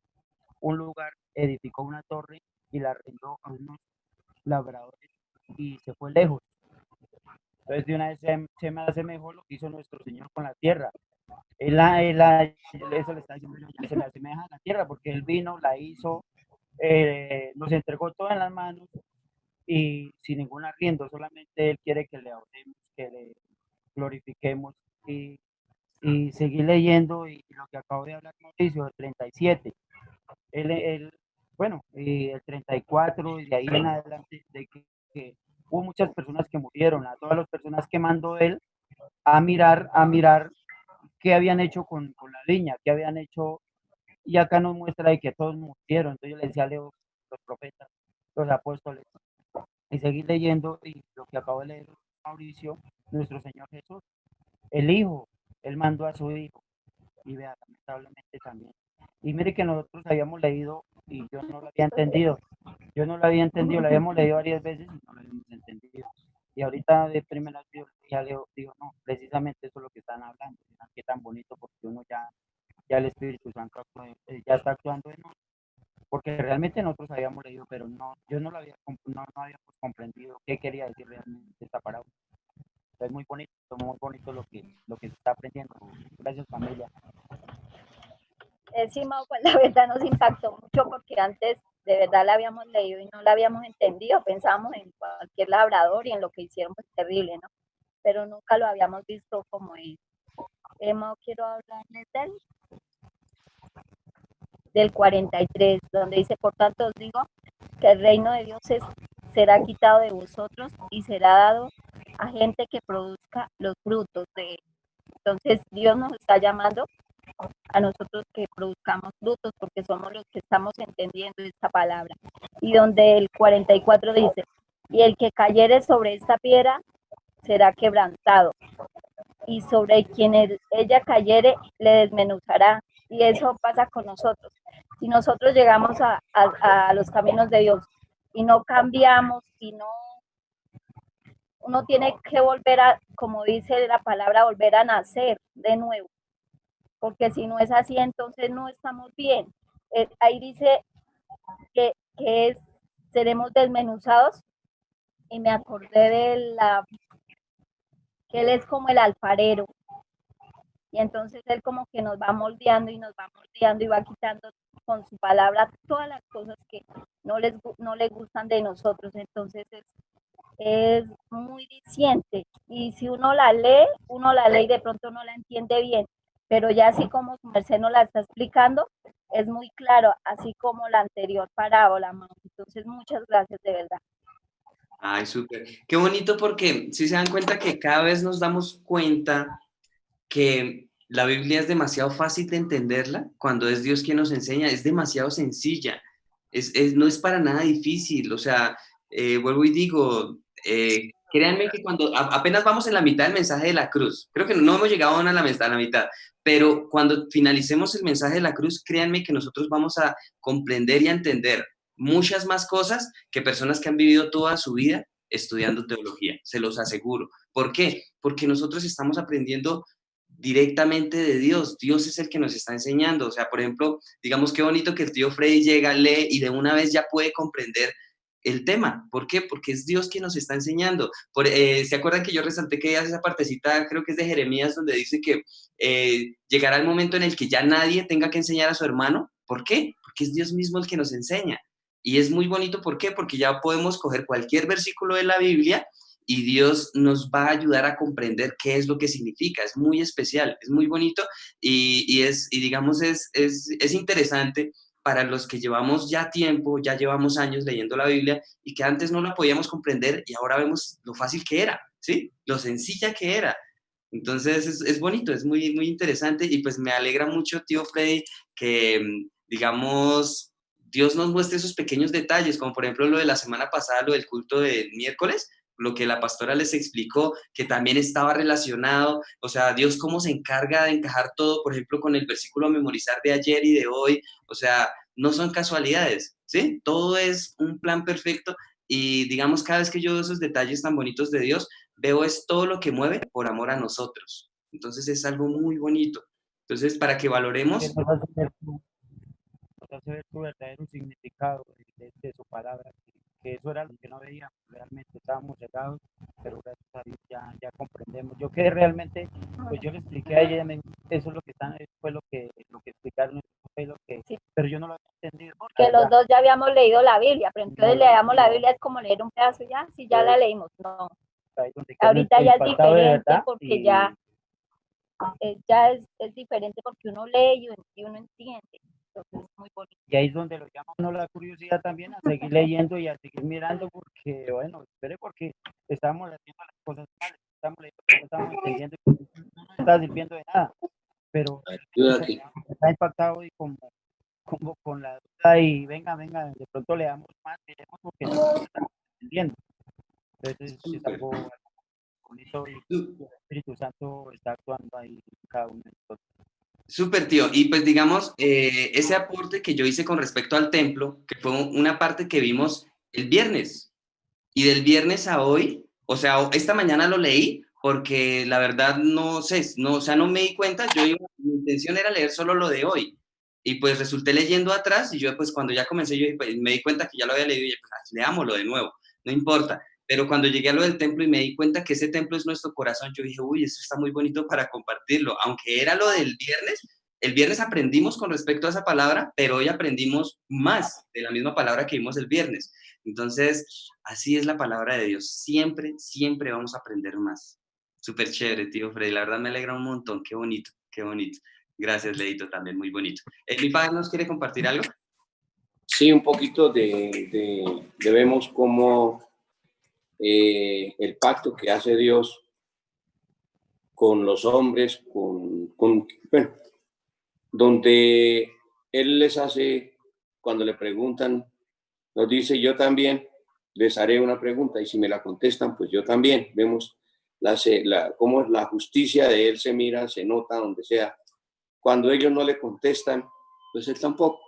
un lugar, edificó una torre y la arrendó a unos labradores y se fue lejos. Entonces de una vez se me hace mejor lo que hizo nuestro Señor con la tierra. Eso le está diciendo yo, ya se me asemeja a la tierra, porque Él vino, la hizo, nos entregó todo en las manos y sin ningún arriendo, solamente Él quiere que le adoremos, que le glorifiquemos y, y seguir leyendo y lo que acabo de hablar Mauricio, el 37, él, bueno, el 34 y de ahí en adelante, de que hubo muchas personas que murieron, a todas las personas que mandó Él a mirar qué habían hecho con la viña, qué habían hecho, y acá nos muestra de que todos murieron. Entonces yo le decía a Leo, los profetas, los apóstoles, y seguir leyendo, y lo que acabo de leer Mauricio, nuestro Señor Jesús, el Hijo, Él mandó a su Hijo, y vea, lamentablemente también. Y mire que nosotros habíamos leído, y yo no lo había entendido, lo habíamos leído varias veces y no lo habíamos entendido. Y ahorita de primera vez ya leo, digo, no, precisamente eso es lo que están hablando, qué tan bonito, porque uno ya el Espíritu Santo ya está actuando en nosotros, porque realmente nosotros habíamos leído, pero no, yo no lo había, no habíamos comprendido qué quería decir realmente esta parábola. Es muy bonito lo que se está aprendiendo. Gracias, familia. Sí, Mau, pues la verdad nos impactó mucho porque antes de verdad la habíamos leído y no la habíamos entendido, pensábamos en cualquier labrador y en lo que hicieron, pues terrible, ¿no? Pero nunca lo habíamos visto como es. Mau, quiero hablarles del 43, donde dice, por tanto os digo que el reino de Dios será quitado de vosotros y será dado a gente que produzca los frutos de él. Entonces Dios nos está llamando a nosotros que produzcamos frutos porque somos los que estamos entendiendo esta palabra. Y donde el 44 dice, y el que cayere sobre esta piedra será quebrantado, y sobre quien ella cayere le desmenuzará. Y eso pasa con nosotros. Si nosotros llegamos a los caminos de Dios y no cambiamos y no, uno tiene que volver a, como dice la palabra, volver a nacer de nuevo, porque si no es así, entonces no estamos bien. Ahí dice que seremos desmenuzados, y me acordé que él es como el alfarero, y entonces él como que nos va moldeando y nos va moldeando y va quitando con su palabra todas las cosas que no les gustan de nosotros. Entonces es muy diciente, y si uno la lee y de pronto no la entiende bien, pero ya así como su merced nos la está explicando, es muy claro, así como la anterior parábola, Mau. Entonces muchas gracias de verdad. Ay, súper. Qué bonito porque si se dan cuenta que cada vez nos damos cuenta que la Biblia es demasiado fácil de entenderla cuando es Dios quien nos enseña, es demasiado sencilla, no es para nada difícil, o sea, vuelvo y digo, créanme que cuando apenas vamos en la mitad del mensaje de la cruz, creo que no hemos llegado aún a la mitad, pero cuando finalicemos el mensaje de la cruz, créanme que nosotros vamos a comprender y a entender muchas más cosas que personas que han vivido toda su vida estudiando teología, se los aseguro. ¿Por qué? Porque nosotros estamos aprendiendo directamente de Dios. Dios es el que nos está enseñando. O sea, por ejemplo, digamos qué bonito que el tío Freddy llega, lee y de una vez ya puede comprender el tema. ¿Por qué? Porque es Dios quien nos está enseñando. ¿Se acuerdan que yo resalté que hace esa partecita, creo que es de Jeremías, donde dice que llegará el momento en el que ya nadie tenga que enseñar a su hermano? ¿Por qué? Porque es Dios mismo el que nos enseña. Y es muy bonito, ¿por qué? Porque ya podemos coger cualquier versículo de la Biblia y Dios nos va a ayudar a comprender qué es lo que significa. Es muy especial, es muy bonito y digamos, es interesante para los que llevamos ya tiempo, ya llevamos años leyendo la Biblia y que antes no la podíamos comprender y ahora vemos lo fácil que era, ¿sí? Lo sencilla que era. Entonces es bonito, es muy, muy interesante y pues me alegra mucho, tío Freddy, que digamos, Dios nos muestre esos pequeños detalles, como por ejemplo lo de la semana pasada, lo del culto del miércoles, lo que la pastora les explicó, que también estaba relacionado, o sea, Dios cómo se encarga de encajar todo, por ejemplo, con el versículo a memorizar de ayer y de hoy, o sea, no son casualidades, ¿sí? Todo es un plan perfecto y digamos, cada vez que yo veo esos detalles tan bonitos de Dios, veo es todo lo que mueve por amor a nosotros. Entonces es algo muy bonito. Entonces, para que Que valoremos, nos hace ver tu verdadero significado de su palabra, que eso era lo que no veíamos, realmente estábamos cegados, pero gracias a Dios ya comprendemos. Yo que realmente, pues yo le expliqué a ella, eso es lo que están, fue lo que explicaron, eso fue lo que, Sí. pero yo no lo había entendido. Porque los dos ya habíamos leído la Biblia, pero entonces No, leamos la no. Biblia es como leer un pedazo ya, si ya la leímos, no. Ahí donde quedó Ahorita ya es impactado de diferente verdad porque y ya es diferente porque uno lee y uno entiende. Entonces es muy bonito. y ahí es donde lo llama uno la curiosidad también a seguir leyendo y a seguir mirando porque, bueno, espere porque estamos haciendo las cosas mal, estamos leyendo, no estamos entendiendo que no nos está sirviendo de nada, pero Ayúdate. está impactado y como con la duda y venga, de pronto le damos más, leemos porque no estamos entendiendo. Entonces es algo bonito y el Espíritu Santo está actuando ahí en cada uno de nosotros. súper tío. Y pues digamos, ese aporte que yo hice con respecto al templo, que fue una parte que vimos el viernes. Y del viernes a hoy, o sea, esta mañana lo leí porque la verdad no sé, no, o sea, no me di cuenta, mi intención era leer solo lo de hoy. Y pues resulté leyendo atrás y yo pues cuando ya comencé yo pues, me di cuenta que ya lo había leído y dije, pues leámoslo de nuevo, no importa. Pero cuando llegué a lo del templo y me di cuenta que ese templo es nuestro corazón, yo dije, uy, eso está muy bonito para compartirlo. Aunque era lo del viernes, el viernes aprendimos con respecto a esa palabra, pero hoy aprendimos más de la misma palabra que vimos el viernes. Entonces, así es la palabra de Dios. Siempre, siempre vamos a aprender más. Súper chévere, tío Freddy. La verdad me alegra un montón. Qué bonito, qué bonito. Gracias, Leito, también muy bonito. ¿Mi padre nos quiere compartir algo? Sí, un poquito de vemos cómo el pacto que hace Dios con los hombres, bueno, donde Él les hace, cuando le preguntan, nos dice, yo también les haré una pregunta y si me la contestan, pues yo también. Vemos cómo la justicia de Él se mira, se nota donde sea. Cuando ellos no le contestan, pues Él tampoco.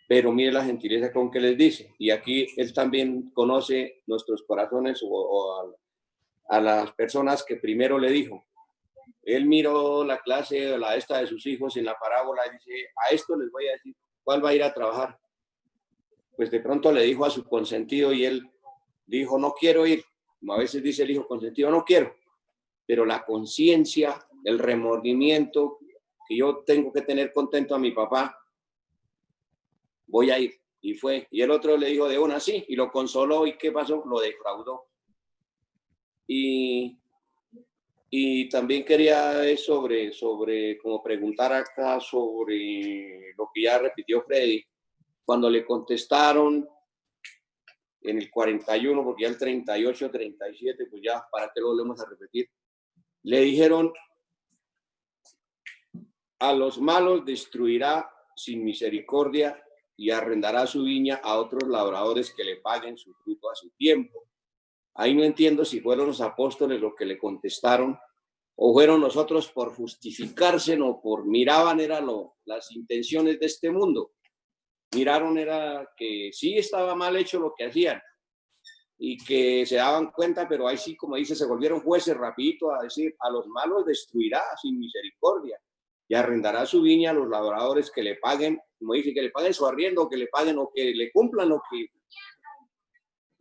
Pero mire la gentileza con que les dice. Y aquí Él también conoce nuestros corazones o a las personas que primero le dijo. Él miró la clase, la esta de sus hijos en la parábola y dice, a esto les voy a decir, ¿cuál va a ir a trabajar? Pues de pronto le dijo a su consentido y él dijo, no quiero ir. Como a veces dice el hijo consentido, no quiero. Pero la conciencia, el remordimiento que yo tengo que tener contento a mi papá, voy a ir. Y fue. Y el otro le dijo de una, sí, y lo consoló. ¿Y qué pasó? Lo defraudó. Y también quería como preguntar acá sobre lo que ya repitió Freddy. Cuando le contestaron en el 41, porque ya el 38, 37, pues ya, ¿para qué lo volvemos a repetir? Le dijeron, a los malos destruirá sin misericordia y arrendará su viña a otros labradores que le paguen su fruto a su tiempo. Ahí no entiendo si fueron los apóstoles los que le contestaron o fueron nosotros por justificarse o por miraban las intenciones de este mundo. Miraron era que sí estaba mal hecho lo que hacían y que se daban cuenta, pero ahí sí, como dice, se volvieron jueces rapidito a decir, a los malos destruirá sin misericordia y arrendará su viña a los labradores que le paguen, como dice, que le paguen su arriendo, que le paguen o que le cumplan lo que...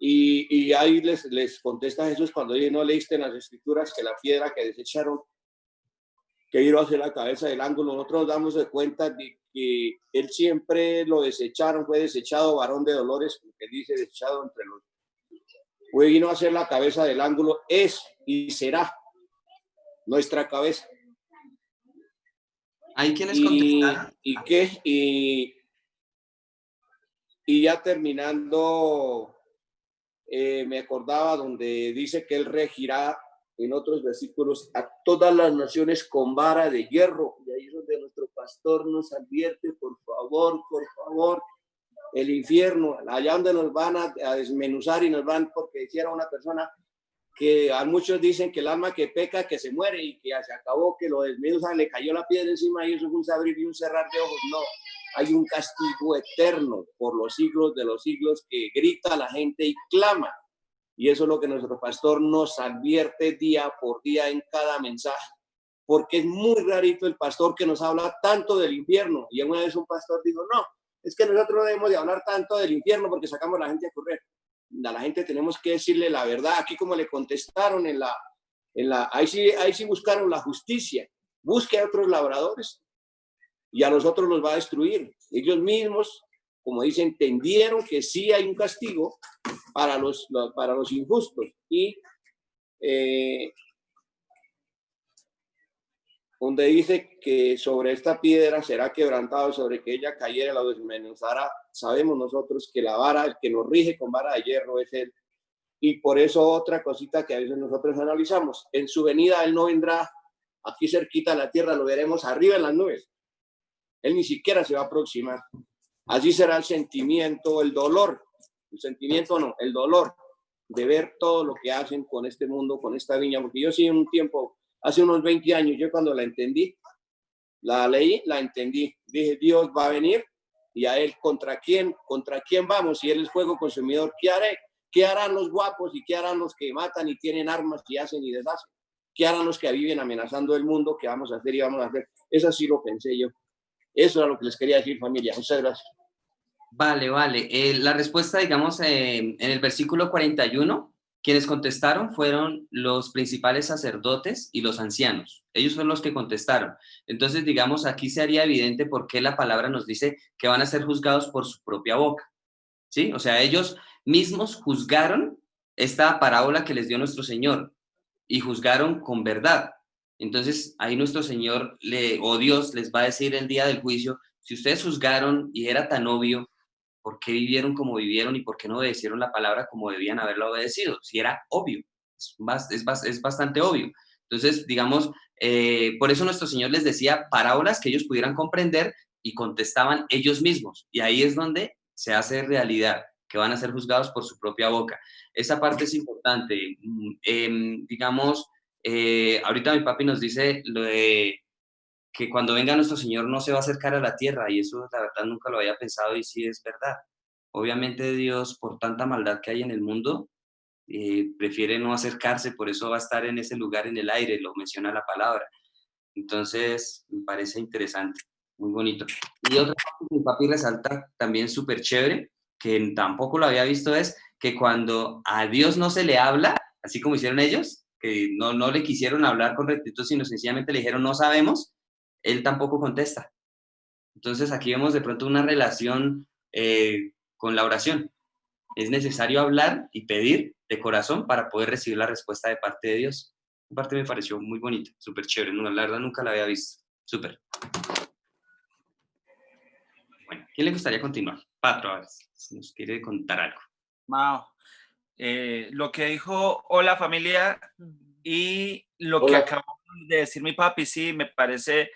Y ahí les contesta Jesús cuando dice, no leíste en las escrituras que la piedra que desecharon, que iba a ser la cabeza del ángulo. Nosotros nos damos de cuenta de que él siempre lo desecharon, fue desechado, varón de dolores, que dice desechado entre los... Fue vino a ser la cabeza del ángulo, es y será nuestra cabeza. ¿Hay quienes contestaron? ¿Y qué? Y ya terminando, me acordaba donde dice que él regirá en otros versículos a todas las naciones con vara de hierro. Y ahí es donde nuestro pastor nos advierte, por favor, el infierno, allá donde nos van a desmenuzar y nos van, porque decía una persona que a muchos dicen que el alma que peca, que se muere y que ya se acabó, que lo desmenuzan, le cayó la piedra encima y eso es un abrir y un cerrar de ojos. No, hay un castigo eterno por los siglos de los siglos que grita a la gente y clama. Y eso es lo que nuestro pastor nos advierte día por día en cada mensaje, porque es muy rarito el pastor que nos habla tanto del infierno. Y una vez un pastor dijo, no, es que nosotros no debemos de hablar tanto del infierno porque sacamos a la gente a correr. A la gente tenemos que decirle la verdad. Aquí como le contestaron ahí sí buscaron la justicia. Busque a otros labradores y a los otros los va a destruir. Ellos mismos, como dicen, entendieron que sí hay un castigo para los injustos. Y donde dice que sobre esta piedra será quebrantado, sobre que ella cayera, la desmenuzará. Sabemos nosotros que la vara, el que nos rige con vara de hierro es él. Y por eso otra cosita que a veces nosotros analizamos, en su venida él no vendrá aquí cerquita de la tierra, lo veremos arriba en las nubes. Él ni siquiera se va a aproximar. Así será el sentimiento, el dolor, el dolor de ver todo lo que hacen con este mundo, con esta viña, porque yo sí en un tiempo, hace unos 20 años, yo cuando la entendí, la leí, la entendí, dije, Dios va a venir y a él, ¿contra quién vamos? Si él es fuego consumidor, ¿qué haré? ¿Qué harán los guapos y qué harán los que matan y tienen armas y hacen y deshacen? ¿Qué harán los que viven amenazando el mundo? ¿Qué vamos a hacer y vamos a hacer? Eso sí lo pensé yo. Eso era lo que les quería decir, familia. Muchas gracias. Vale. La respuesta, digamos, en el versículo 41, quienes contestaron fueron los principales sacerdotes y los ancianos. Ellos fueron los que contestaron. Entonces, digamos, aquí se haría evidente por qué la palabra nos dice que van a ser juzgados por su propia boca, ¿sí? O sea, ellos mismos juzgaron esta parábola que les dio nuestro Señor y juzgaron con verdad. Entonces, ahí nuestro Señor o Dios les va a decir el día del juicio, si ustedes juzgaron y era tan obvio, ¿por qué vivieron como vivieron y por qué no obedecieron la palabra como debían haberla obedecido? Si era obvio, es bastante obvio. Entonces, digamos, por eso nuestro Señor les decía parábolas que ellos pudieran comprender y contestaban ellos mismos. Y ahí es donde se hace realidad, que van a ser juzgados por su propia boca. Esa parte es importante. Digamos, ahorita mi papi nos dice lo de que cuando venga nuestro Señor no se va a acercar a la tierra, y eso la verdad nunca lo había pensado y sí es verdad. Obviamente Dios, por tanta maldad que hay en el mundo, prefiere no acercarse, por eso va a estar en ese lugar en el aire, lo menciona la palabra. Entonces, me parece interesante, muy bonito. Y otra cosa que mi papi resalta también súper chévere, que tampoco lo había visto, es que cuando a Dios no se le habla, así como hicieron ellos, que no le quisieron hablar con rectitud, sino sencillamente le dijeron no sabemos, él tampoco contesta. Entonces aquí vemos de pronto una relación con la oración. Es necesario hablar y pedir de corazón para poder recibir la respuesta de parte de Dios. En parte me pareció muy bonita, súper chévere. No, la verdad nunca la había visto. Súper. Bueno, ¿quién le gustaría continuar? Patro, a ver si nos quiere contar algo. Mao, lo que dijo hola familia y lo Hola. que acabó de decir mi papi, sí, me parece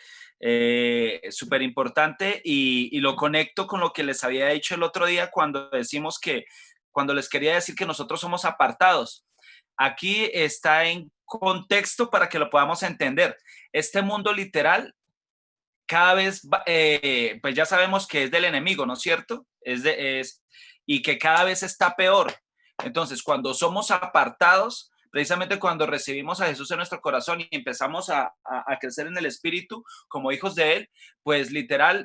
súper importante y lo conecto con lo que les había dicho el otro día cuando decimos cuando les quería decir que nosotros somos apartados. Aquí está en contexto para que lo podamos entender. Este mundo literal cada vez, pues ya sabemos que es del enemigo, ¿no es cierto? Y que cada vez está peor. Entonces, cuando somos apartados, precisamente cuando recibimos a Jesús en nuestro corazón y empezamos a crecer en el Espíritu como hijos de Él, pues literal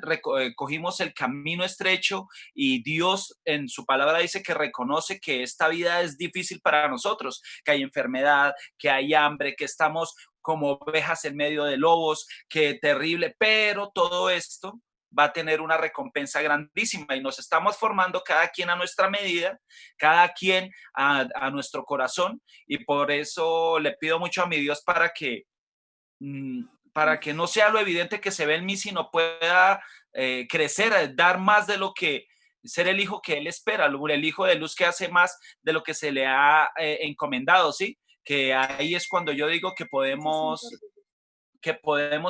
cogimos el camino estrecho y Dios en su palabra dice que reconoce que esta vida es difícil para nosotros, que hay enfermedad, que hay hambre, que estamos como ovejas en medio de lobos, que terrible, pero todo esto va a tener una recompensa grandísima y nos estamos formando cada quien a nuestra medida, cada quien a nuestro corazón y por eso le pido mucho a mi Dios para que no sea lo evidente que se ve en mí, sino pueda crecer, dar más de lo que ser el hijo que él espera, el hijo de luz que hace más de lo que se le ha encomendado, ¿sí? Que ahí es cuando yo digo que podemos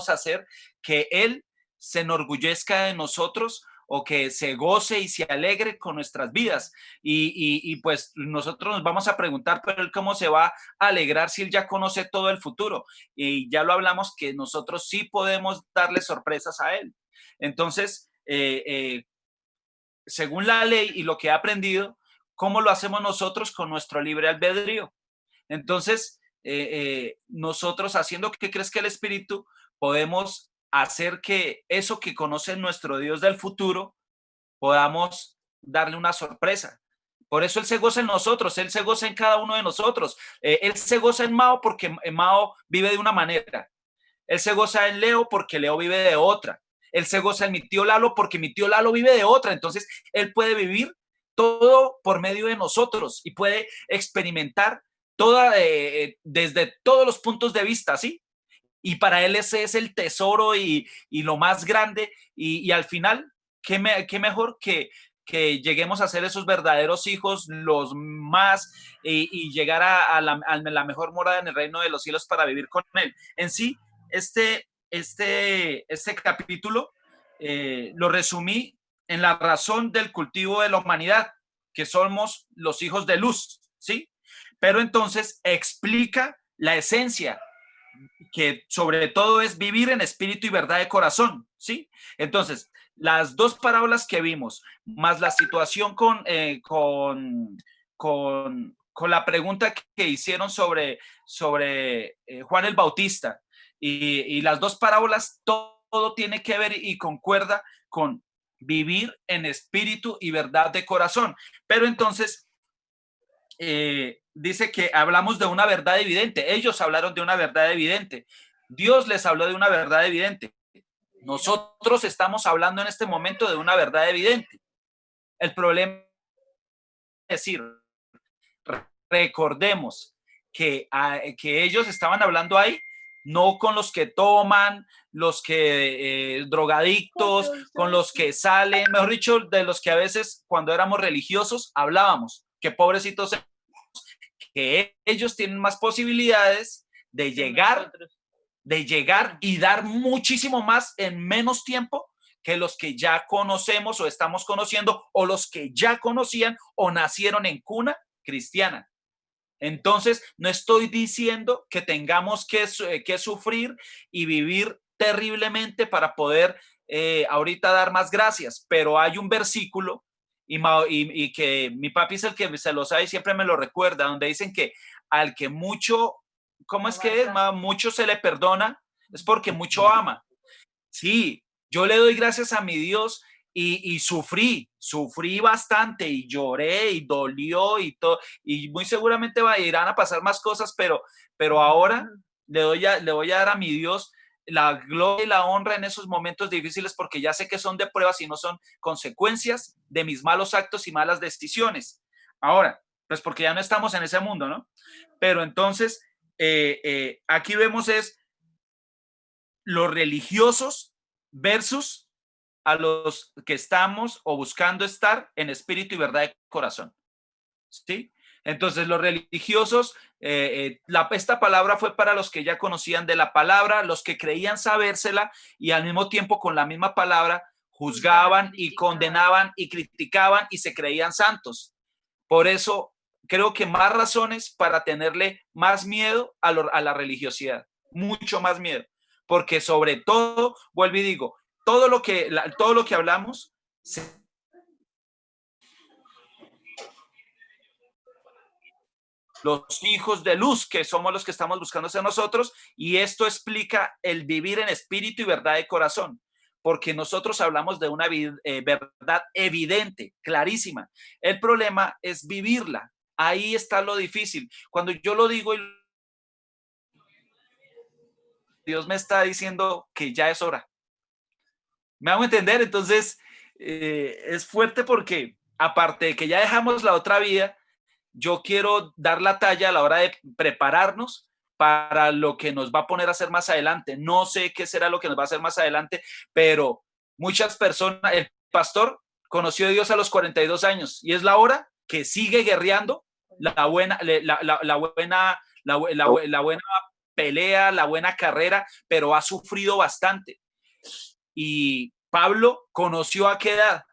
hacer que él se enorgullezca de nosotros o que se goce y se alegre con nuestras vidas. Y pues nosotros nos vamos a preguntar, pero él cómo se va a alegrar si él ya conoce todo el futuro. Y ya lo hablamos que nosotros sí podemos darle sorpresas a él. Entonces, según la ley y lo que he aprendido, ¿cómo lo hacemos nosotros con nuestro libre albedrío? Entonces, nosotros haciendo, ¿qué crees que el Espíritu? Podemos hacer que eso que conoce nuestro Dios del futuro, podamos darle una sorpresa. Por eso Él se goza en nosotros, Él se goza en cada uno de nosotros. Él se goza en Mao porque Mao vive de una manera. Él se goza en Leo porque Leo vive de otra. Él se goza en mi tío Lalo porque mi tío Lalo vive de otra. Entonces, Él puede vivir todo por medio de nosotros y puede experimentar toda, desde todos los puntos de vista, ¿sí? Y para Él ese es el tesoro y lo más grande. Y al final, ¿qué mejor que lleguemos a ser esos verdaderos hijos, los más, y llegar a la mejor morada en el reino de los cielos para vivir con Él? En sí, este capítulo lo resumí en la razón del cultivo de la humanidad, que somos los hijos de luz, ¿sí? Pero entonces explica la esencia, que sobre todo es vivir en espíritu y verdad de corazón, ¿sí? Entonces, las dos parábolas que vimos, más la situación con la pregunta que hicieron sobre Juan el Bautista, y las dos parábolas, todo tiene que ver y concuerda con vivir en espíritu y verdad de corazón. Pero entonces, dice que hablamos de una verdad evidente. Ellos hablaron de una verdad evidente. Dios les habló de una verdad evidente. Nosotros estamos hablando en este momento de una verdad evidente. El problema es decir, recordemos que ellos estaban hablando ahí no con los que toman, los que drogadictos, con los que salen, mejor dicho, de los que a veces cuando éramos religiosos hablábamos, que pobrecitos, que ellos tienen más posibilidades de llegar y dar muchísimo más en menos tiempo que los que ya conocemos o estamos conociendo, o los que ya conocían o nacieron en cuna cristiana. Entonces, no estoy diciendo que tengamos que sufrir y vivir terriblemente para poder ahorita dar más gracias, pero hay un versículo y que mi papi es el que se lo sabe y siempre me lo recuerda, donde dicen que al que mucho, ¿cómo es que es? Mucho se le perdona, es porque mucho ama. Sí, yo le doy gracias a mi Dios y sufrí bastante y lloré y dolió y todo, y muy seguramente irán a pasar más cosas, pero ahora le voy a dar a mi Dios la gloria y la honra en esos momentos difíciles, porque ya sé que son de pruebas y no son consecuencias de mis malos actos y malas decisiones. Ahora, pues porque ya no estamos en ese mundo, ¿no? Pero entonces, aquí vemos es los religiosos versus a los que estamos o buscando estar en espíritu y verdad de corazón, ¿sí? Entonces, los religiosos, esta palabra fue para los que ya conocían de la palabra, los que creían sabérsela y al mismo tiempo con la misma palabra juzgaban y condenaban y criticaban y se creían santos. Por eso, creo que más razones para tenerle más miedo a la religiosidad, mucho más miedo, porque sobre todo, vuelvo y digo, todo lo que hablamos los hijos de luz, que somos los que estamos buscando ser nosotros, y esto explica el vivir en espíritu y verdad de corazón, porque nosotros hablamos de una verdad evidente, clarísima. El problema es vivirla. Ahí está lo difícil. Cuando yo lo digo, Dios me está diciendo que ya es hora. ¿Me hago entender? Entonces, es fuerte porque aparte de que ya dejamos la otra vida, yo quiero dar la talla a la hora de prepararnos para lo que nos va a poner a hacer más adelante. No sé qué será lo que nos va a hacer más adelante, pero muchas personas, el pastor conoció a Dios a los 42 años y es la hora que sigue guerreando la buena pelea, la buena carrera, pero ha sufrido bastante. Y Pablo conoció a qué edad.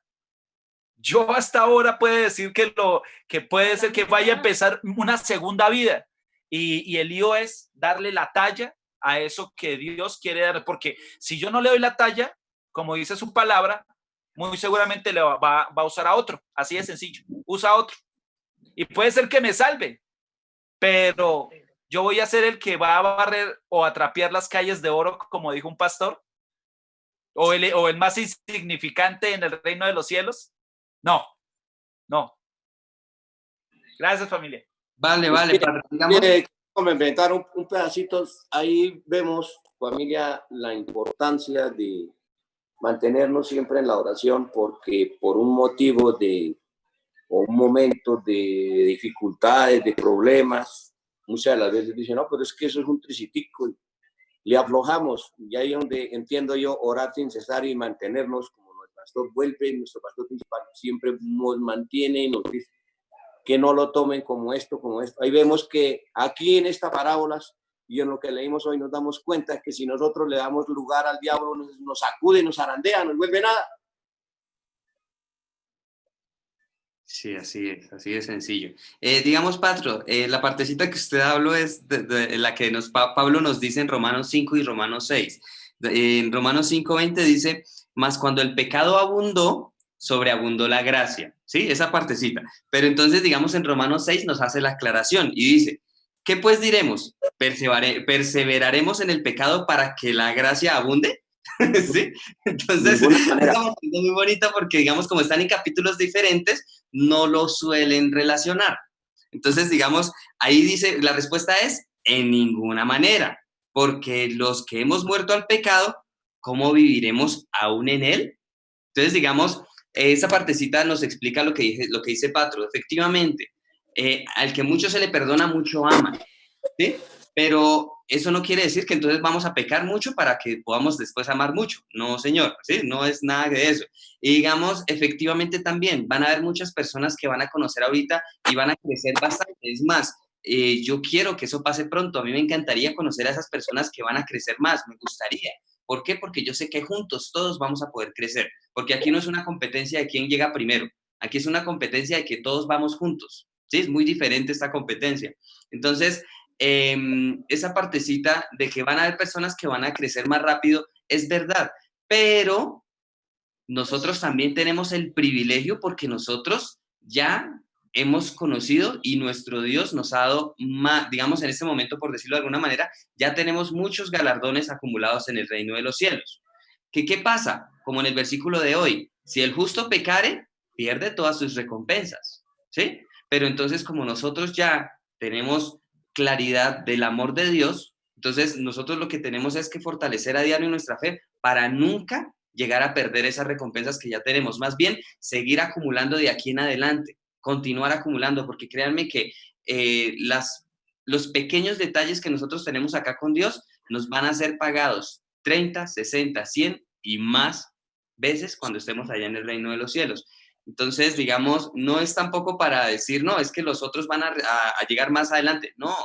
Yo hasta ahora puedo decir que puede ser que vaya a empezar una segunda vida. Y el lío es darle la talla a eso que Dios quiere dar. Porque si yo no le doy la talla, como dice su palabra, muy seguramente le va a usar a otro. Así de sencillo. Usa a otro. Y puede ser que me salve, pero yo voy a ser el que va a barrer o a trapear las calles de oro, como dijo un pastor, o el más insignificante en el reino de los cielos. No, no. Gracias, familia. Vale, vale, Padre. Digamos, Complementar un pedacito, ahí vemos, familia, la importancia de mantenernos siempre en la oración, porque por un motivo o un momento de dificultades, de problemas, muchas de las veces dicen, no, pero es que eso es un tricitico, le aflojamos, y ahí es donde entiendo yo orar sin cesar y mantenernos, como nuestro pastor vuelve, nuestro pastor principal siempre nos mantiene y nos dice que no lo tomen como esto, como esto. Ahí vemos que aquí en estas parábolas y en lo que leímos hoy nos damos cuenta que si nosotros le damos lugar al diablo, nos sacude, nos zarandea, nos vuelve nada. sí, así de sencillo. Digamos, Patro, la partecita que usted habló es de la que Pablo nos dice en Romanos 5 y Romanos 6. En Romanos 5:20 dice, mas cuando el pecado abundó, sobreabundó la gracia. ¿Sí? Esa partecita. Pero entonces, digamos, en Romanos 6 nos hace la aclaración y dice, ¿qué pues diremos? ¿Perseveraremos en el pecado para que la gracia abunde? ¿Sí? Entonces, es muy bonita porque, digamos, como están en capítulos diferentes, no lo suelen relacionar. Entonces, digamos, ahí dice, la respuesta es en ninguna manera, porque los que hemos muerto al pecado, ¿cómo viviremos aún en él? Entonces, digamos, esa partecita nos explica lo que dice Patro. Efectivamente, al que mucho se le perdona, mucho ama, ¿sí? Pero eso no quiere decir que entonces vamos a pecar mucho para que podamos después amar mucho. No, señor, ¿sí? No es nada de eso. Y digamos, efectivamente también van a haber muchas personas que van a conocer ahorita y van a crecer bastante. Es más, yo quiero que eso pase pronto. A mí me encantaría conocer a esas personas que van a crecer más. Me gustaría. ¿Por qué? Porque yo sé que juntos todos vamos a poder crecer. Porque aquí no es una competencia de quién llega primero. Aquí es una competencia de que todos vamos juntos. ¿Sí? Es muy diferente esta competencia. Entonces, esa partecita de que van a haber personas que van a crecer más rápido es verdad, pero nosotros también tenemos el privilegio porque nosotros ya hemos conocido y nuestro Dios nos ha dado más, digamos en este momento, por decirlo de alguna manera, ya tenemos muchos galardones acumulados en el reino de los cielos. ¿Qué pasa? Como en el versículo de hoy, si el justo pecare, pierde todas sus recompensas, ¿sí? Pero entonces como nosotros ya tenemos claridad del amor de Dios, entonces nosotros lo que tenemos es que fortalecer a diario nuestra fe para nunca llegar a perder esas recompensas que ya tenemos, más bien seguir acumulando de aquí en adelante, continuar acumulando, porque créanme que los pequeños detalles que nosotros tenemos acá con Dios nos van a ser pagados 30, 60, 100 y más veces cuando estemos allá en el reino de los cielos. Entonces, digamos, no es tampoco para decir, no, es que los otros van a llegar más adelante. No,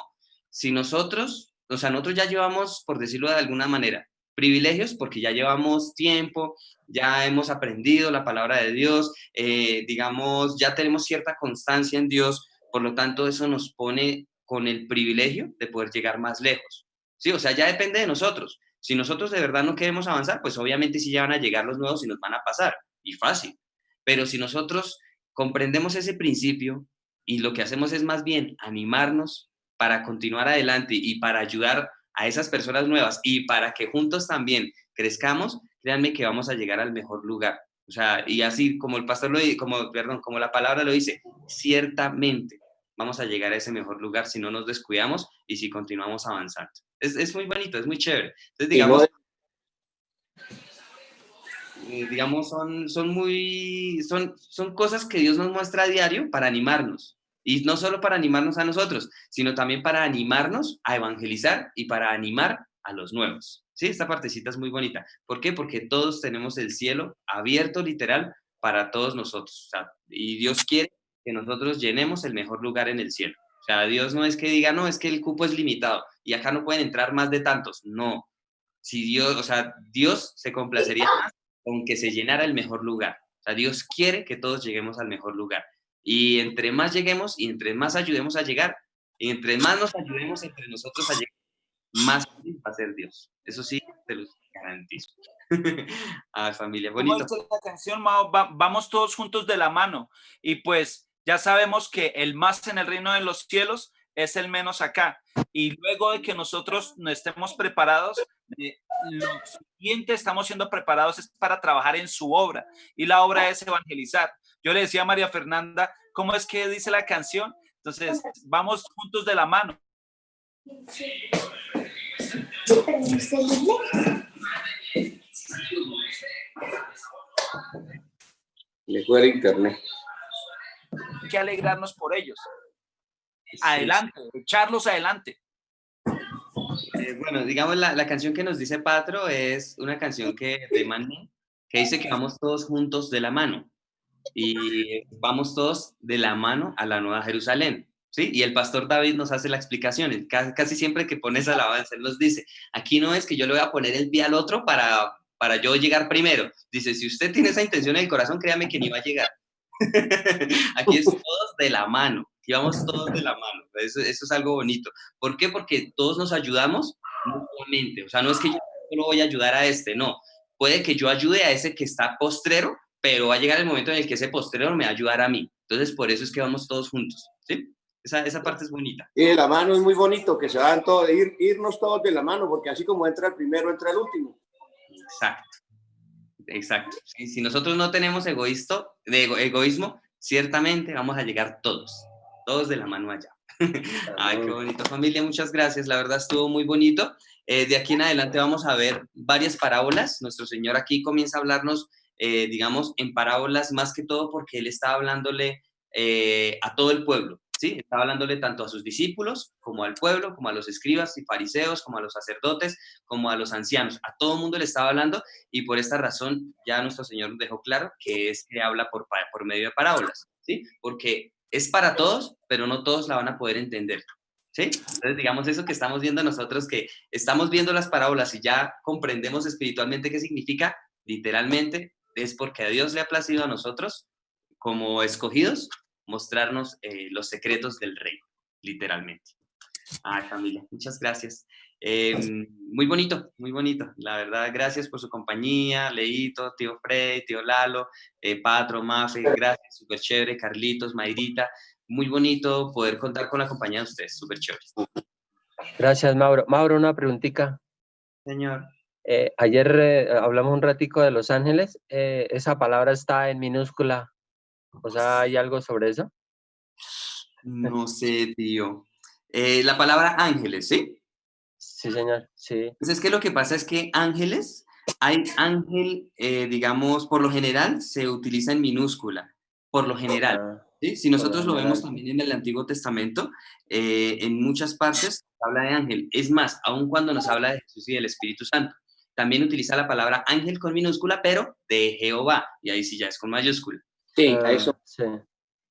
si nosotros, o sea, nosotros ya llevamos, por decirlo de alguna manera, privilegios porque ya llevamos tiempo, ya hemos aprendido la palabra de Dios, digamos, ya tenemos cierta constancia en Dios, por lo tanto, eso nos pone con el privilegio de poder llegar más lejos. Sí, o sea, ya depende de nosotros. Si nosotros de verdad no queremos avanzar, pues obviamente sí ya van a llegar los nuevos y nos van a pasar, y fácil. Pero si nosotros comprendemos ese principio y lo que hacemos es más bien animarnos para continuar adelante y para ayudar a esas personas nuevas y para que juntos también crezcamos, créanme que vamos a llegar al mejor lugar. O sea, y así como el pastor como la palabra lo dice, ciertamente vamos a llegar a ese mejor lugar si no nos descuidamos y si continuamos avanzando. Es muy bonito, es muy chévere. Entonces, digamos, son cosas que Dios nos muestra a diario para animarnos. Y no solo para animarnos a nosotros, sino también para animarnos a evangelizar y para animar a los nuevos. ¿Sí? Esta partecita es muy bonita. ¿Por qué? Porque todos tenemos el cielo abierto, literal, para todos nosotros. O sea, y Dios quiere que nosotros llenemos el mejor lugar en el cielo. O sea, Dios no es que diga, no, es que el cupo es limitado y acá no pueden entrar más de tantos. No. Si Dios, o sea, Dios se complacería más con que se llenara el mejor lugar. O sea, Dios quiere que todos lleguemos al mejor lugar. Y entre más lleguemos y entre más ayudemos a llegar, y entre más nos ayudemos entre nosotros a llegar, más feliz va a ser Dios. Eso sí, te lo garantizo. Familia, Como bonito. dice la canción, Mao, vamos todos juntos de la mano. Y pues ya sabemos que el más en el reino de los cielos es el menos acá. Y luego de que nosotros no estemos preparados, lo siguiente estamos siendo preparados es para trabajar en su obra. Y la obra es evangelizar. Yo le decía a María Fernanda, ¿cómo es que dice la canción? Entonces, vamos juntos de la mano. Le fue el internet. Hay que alegrarnos por ellos. Adelante, echarlos adelante. Bueno, digamos, la canción que nos dice Patro es una canción de Maná, que dice que vamos todos juntos de la mano. Y vamos todos de la mano a la Nueva Jerusalén, ¿sí? Y el pastor David nos hace la explicación. Casi siempre que pones alabanza, él nos dice, aquí no es que yo le voy a poner el pie al otro para yo llegar primero. Dice, si usted tiene esa intención en el corazón, créame que ni va a llegar. Aquí es todos de la mano, y vamos todos de la mano. Eso es algo bonito. ¿Por qué? Porque todos nos ayudamos mutuamente. O sea, no es que yo solo voy a ayudar a este, no. Puede que yo ayude a ese que está postrero, pero va a llegar el momento en el que ese postrero me va a ayudar a mí. Entonces, por eso es que vamos todos juntos, ¿sí? Esa parte es bonita. Y de la mano es muy bonito, que se van todos, irnos todos de la mano, porque así como entra el primero, entra el último. Exacto. Si nosotros no tenemos egoísmo, ciertamente vamos a llegar todos de la mano allá. Ay, qué bonito, familia, muchas gracias, la verdad estuvo muy bonito. De aquí en adelante vamos a ver varias parábolas. Nuestro Señor aquí comienza a hablarnos, digamos, en parábolas más que todo porque Él está hablándole a todo el pueblo, ¿sí? Está hablándole tanto a sus discípulos como al pueblo, como a los escribas y fariseos, como a los sacerdotes, como a los ancianos. A todo el mundo le estaba hablando y por esta razón ya nuestro Señor dejó claro que es que habla por medio de parábolas, ¿sí? Porque es para todos, pero no todos la van a poder entender, ¿sí? Entonces, digamos, eso que estamos viendo nosotros, que estamos viendo las parábolas y ya comprendemos espiritualmente qué significa, literalmente es porque a Dios le ha placido a nosotros, como escogidos, mostrarnos los secretos del reino, literalmente. Ay, familia, muchas gracias. Muy bonito, la verdad, gracias por su compañía, Leito, tío Frey, tío Lalo, Patro, Mafe, gracias, súper chévere, Carlitos, Mayrita, muy bonito poder contar con la compañía de ustedes, súper chévere. Gracias, Mauro. Mauro, una preguntita. Señor. Ayer hablamos un ratico de Los Ángeles, esa palabra está en minúscula, o sea, ¿hay algo sobre eso? No sé, tío. La palabra ángeles, ¿sí? Sí, señor, sí. Pues es que lo que pasa es que ángeles, hay ángel, digamos, por lo general se utiliza en minúscula, por lo general. ¿Sí? Si nosotros lo vemos también en el Antiguo Testamento, en muchas partes habla de ángel. Es más, aun cuando nos habla de Jesús y del Espíritu Santo, también utiliza la palabra ángel con minúscula, pero de Jehová, y ahí sí ya es con mayúscula. Sí, a eso. Sí.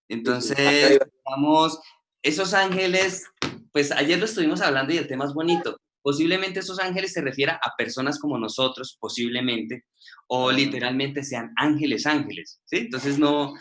Entonces, digamos, esos ángeles, pues ayer lo estuvimos hablando y el tema es bonito. Posiblemente esos ángeles se refiera a personas como nosotros, posiblemente, o literalmente sean ángeles, ¿sí? Entonces no,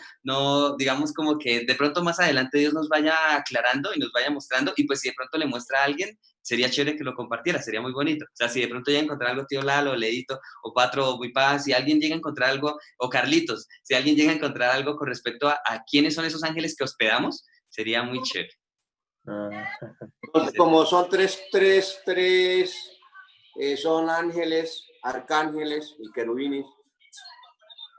digamos como que de pronto más adelante Dios nos vaya aclarando y nos vaya mostrando, y pues si de pronto le muestra a alguien, sería chévere que lo compartiera, sería muy bonito. O sea, si de pronto llega a encontrar algo, tío Lalo, Leito, o Patro, o muy paz, si alguien llega a encontrar algo, o Carlitos, si alguien llega a encontrar algo con respecto a quiénes son esos ángeles que hospedamos, sería muy chévere. Como son tres, son ángeles, arcángeles y querubines.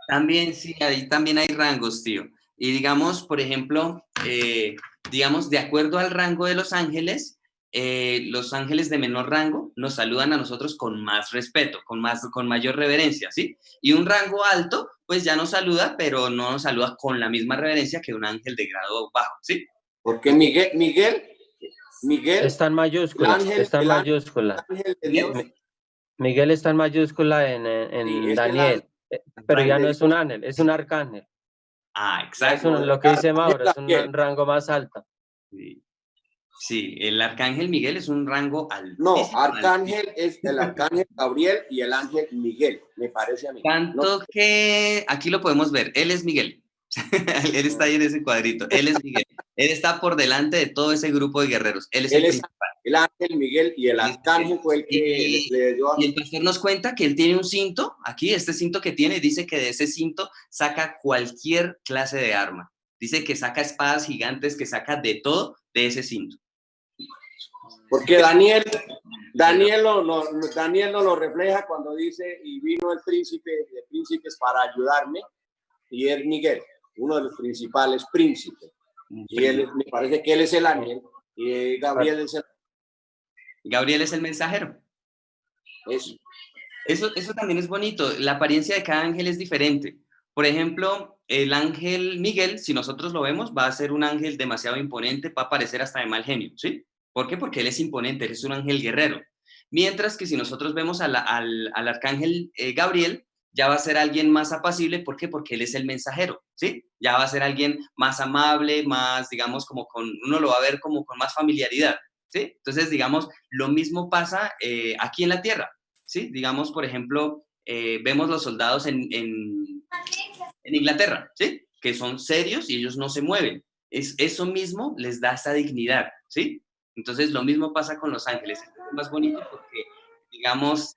También, sí, ahí también hay rangos, tío. Y digamos, por ejemplo, digamos, de acuerdo al rango de los ángeles de menor rango nos saludan a nosotros con más respeto, con mayor reverencia, ¿sí? Y un rango alto, pues ya nos saluda, pero no nos saluda con la misma reverencia que un ángel de grado bajo, ¿sí? Porque Miguel está en mayúscula, Miguel está en mayúscula en sí, Daniel, Pero ya no es un ángel, es un arcángel. Ah, Ya es exacto. lo que dice Mauro, es Gabriel. un rango más alto. Sí. Sí, el arcángel Miguel es un rango No, altísimo. arcángel es el arcángel Gabriel y el ángel Miguel, me parece a mí. Tanto No, que aquí lo podemos ver, él es Miguel. Él está ahí en ese cuadrito, él es Miguel. Él está por delante de todo ese grupo de guerreros, él es el él es principal. el ángel Miguel y el Él es arcángel Miguel. fue el que le dio a Y el pastor nos cuenta que él tiene un cinto, aquí este cinto que tiene, dice que de ese cinto saca cualquier clase de arma. Dice que saca espadas gigantes, que saca de todo de ese cinto. Porque Daniel nos lo refleja cuando dice, y vino el príncipe de príncipes para ayudarme, y es Miguel, uno de los principales príncipes. Y él, me parece que él es el ángel, y Gabriel es el... Gabriel es el mensajero. Eso también es bonito. La apariencia de cada ángel es diferente. Por ejemplo, el ángel Miguel, si nosotros lo vemos, va a ser un ángel demasiado imponente, va a parecer hasta de mal genio, ¿sí? ¿Por qué? Porque él es imponente, él es un ángel guerrero. Mientras que si nosotros vemos al arcángel Gabriel, ya va a ser alguien más apacible, ¿por qué? Porque él es el mensajero, ¿sí? Ya va a ser alguien más amable, más, digamos, uno lo va a ver como con más familiaridad, ¿sí? Entonces, digamos, lo mismo pasa aquí en la tierra, ¿sí? Digamos, por ejemplo, vemos los soldados en Inglaterra, ¿sí? Que son serios y ellos no se mueven. Eso mismo les da esa dignidad, ¿sí? Entonces, lo mismo pasa con los ángeles. Es más bonito porque, digamos,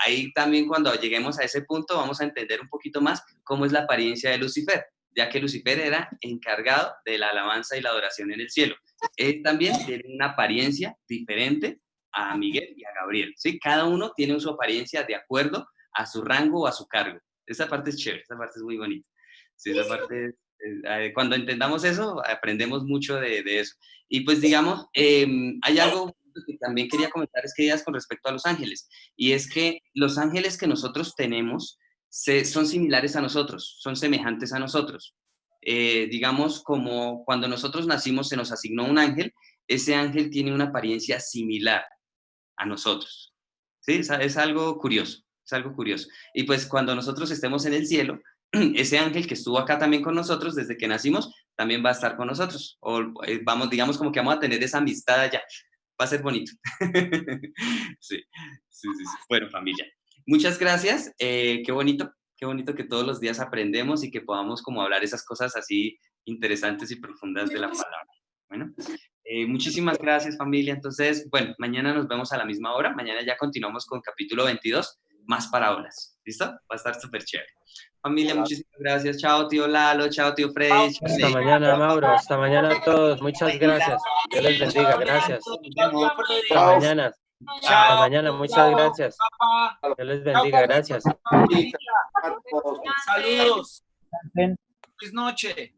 ahí también cuando lleguemos a ese punto vamos a entender un poquito más cómo es la apariencia de Lucifer, ya que Lucifer era encargado de la alabanza y la adoración en el cielo. Él también tiene una apariencia diferente a Miguel y a Gabriel, ¿sí? Cada uno tiene su apariencia de acuerdo a su rango o a su cargo. Esa parte es chévere, esa parte es muy bonita. Sí, esa parte, cuando entendamos eso, aprendemos mucho de eso. Y pues digamos, hay algo que también quería comentar, es que digas con respecto a los ángeles, y es que los ángeles que nosotros tenemos son similares a nosotros, son semejantes a nosotros. Digamos, como cuando nosotros nacimos se nos asignó un ángel, ese ángel tiene una apariencia similar a nosotros. ¿Sí? Es algo curioso, es algo curioso. Y pues cuando nosotros estemos en el cielo, ese ángel que estuvo acá también con nosotros desde que nacimos, también va a estar con nosotros. O vamos, digamos como que vamos a tener esa amistad allá. Va a ser bonito. Sí, sí, sí, sí. Bueno, familia. Muchas gracias. Qué bonito que todos los días aprendemos y que podamos como hablar esas cosas así interesantes y profundas de la palabra. Bueno, muchísimas gracias, familia. Entonces, bueno, mañana nos vemos a la misma hora. Mañana ya continuamos con capítulo 22, más parábolas. ¿Listo? Va a estar súper chévere. Familia, muchísimas gracias. Chao, tío Lalo. Chao, tío Freddy. Chao, Hasta Ley. mañana, Mauro. Hasta mañana a todos. Muchas gracias. Dios les bendiga. Gracias. Hasta mañana. Hasta mañana. Muchas gracias. Dios les bendiga. Gracias. Saludos. Feliz noche.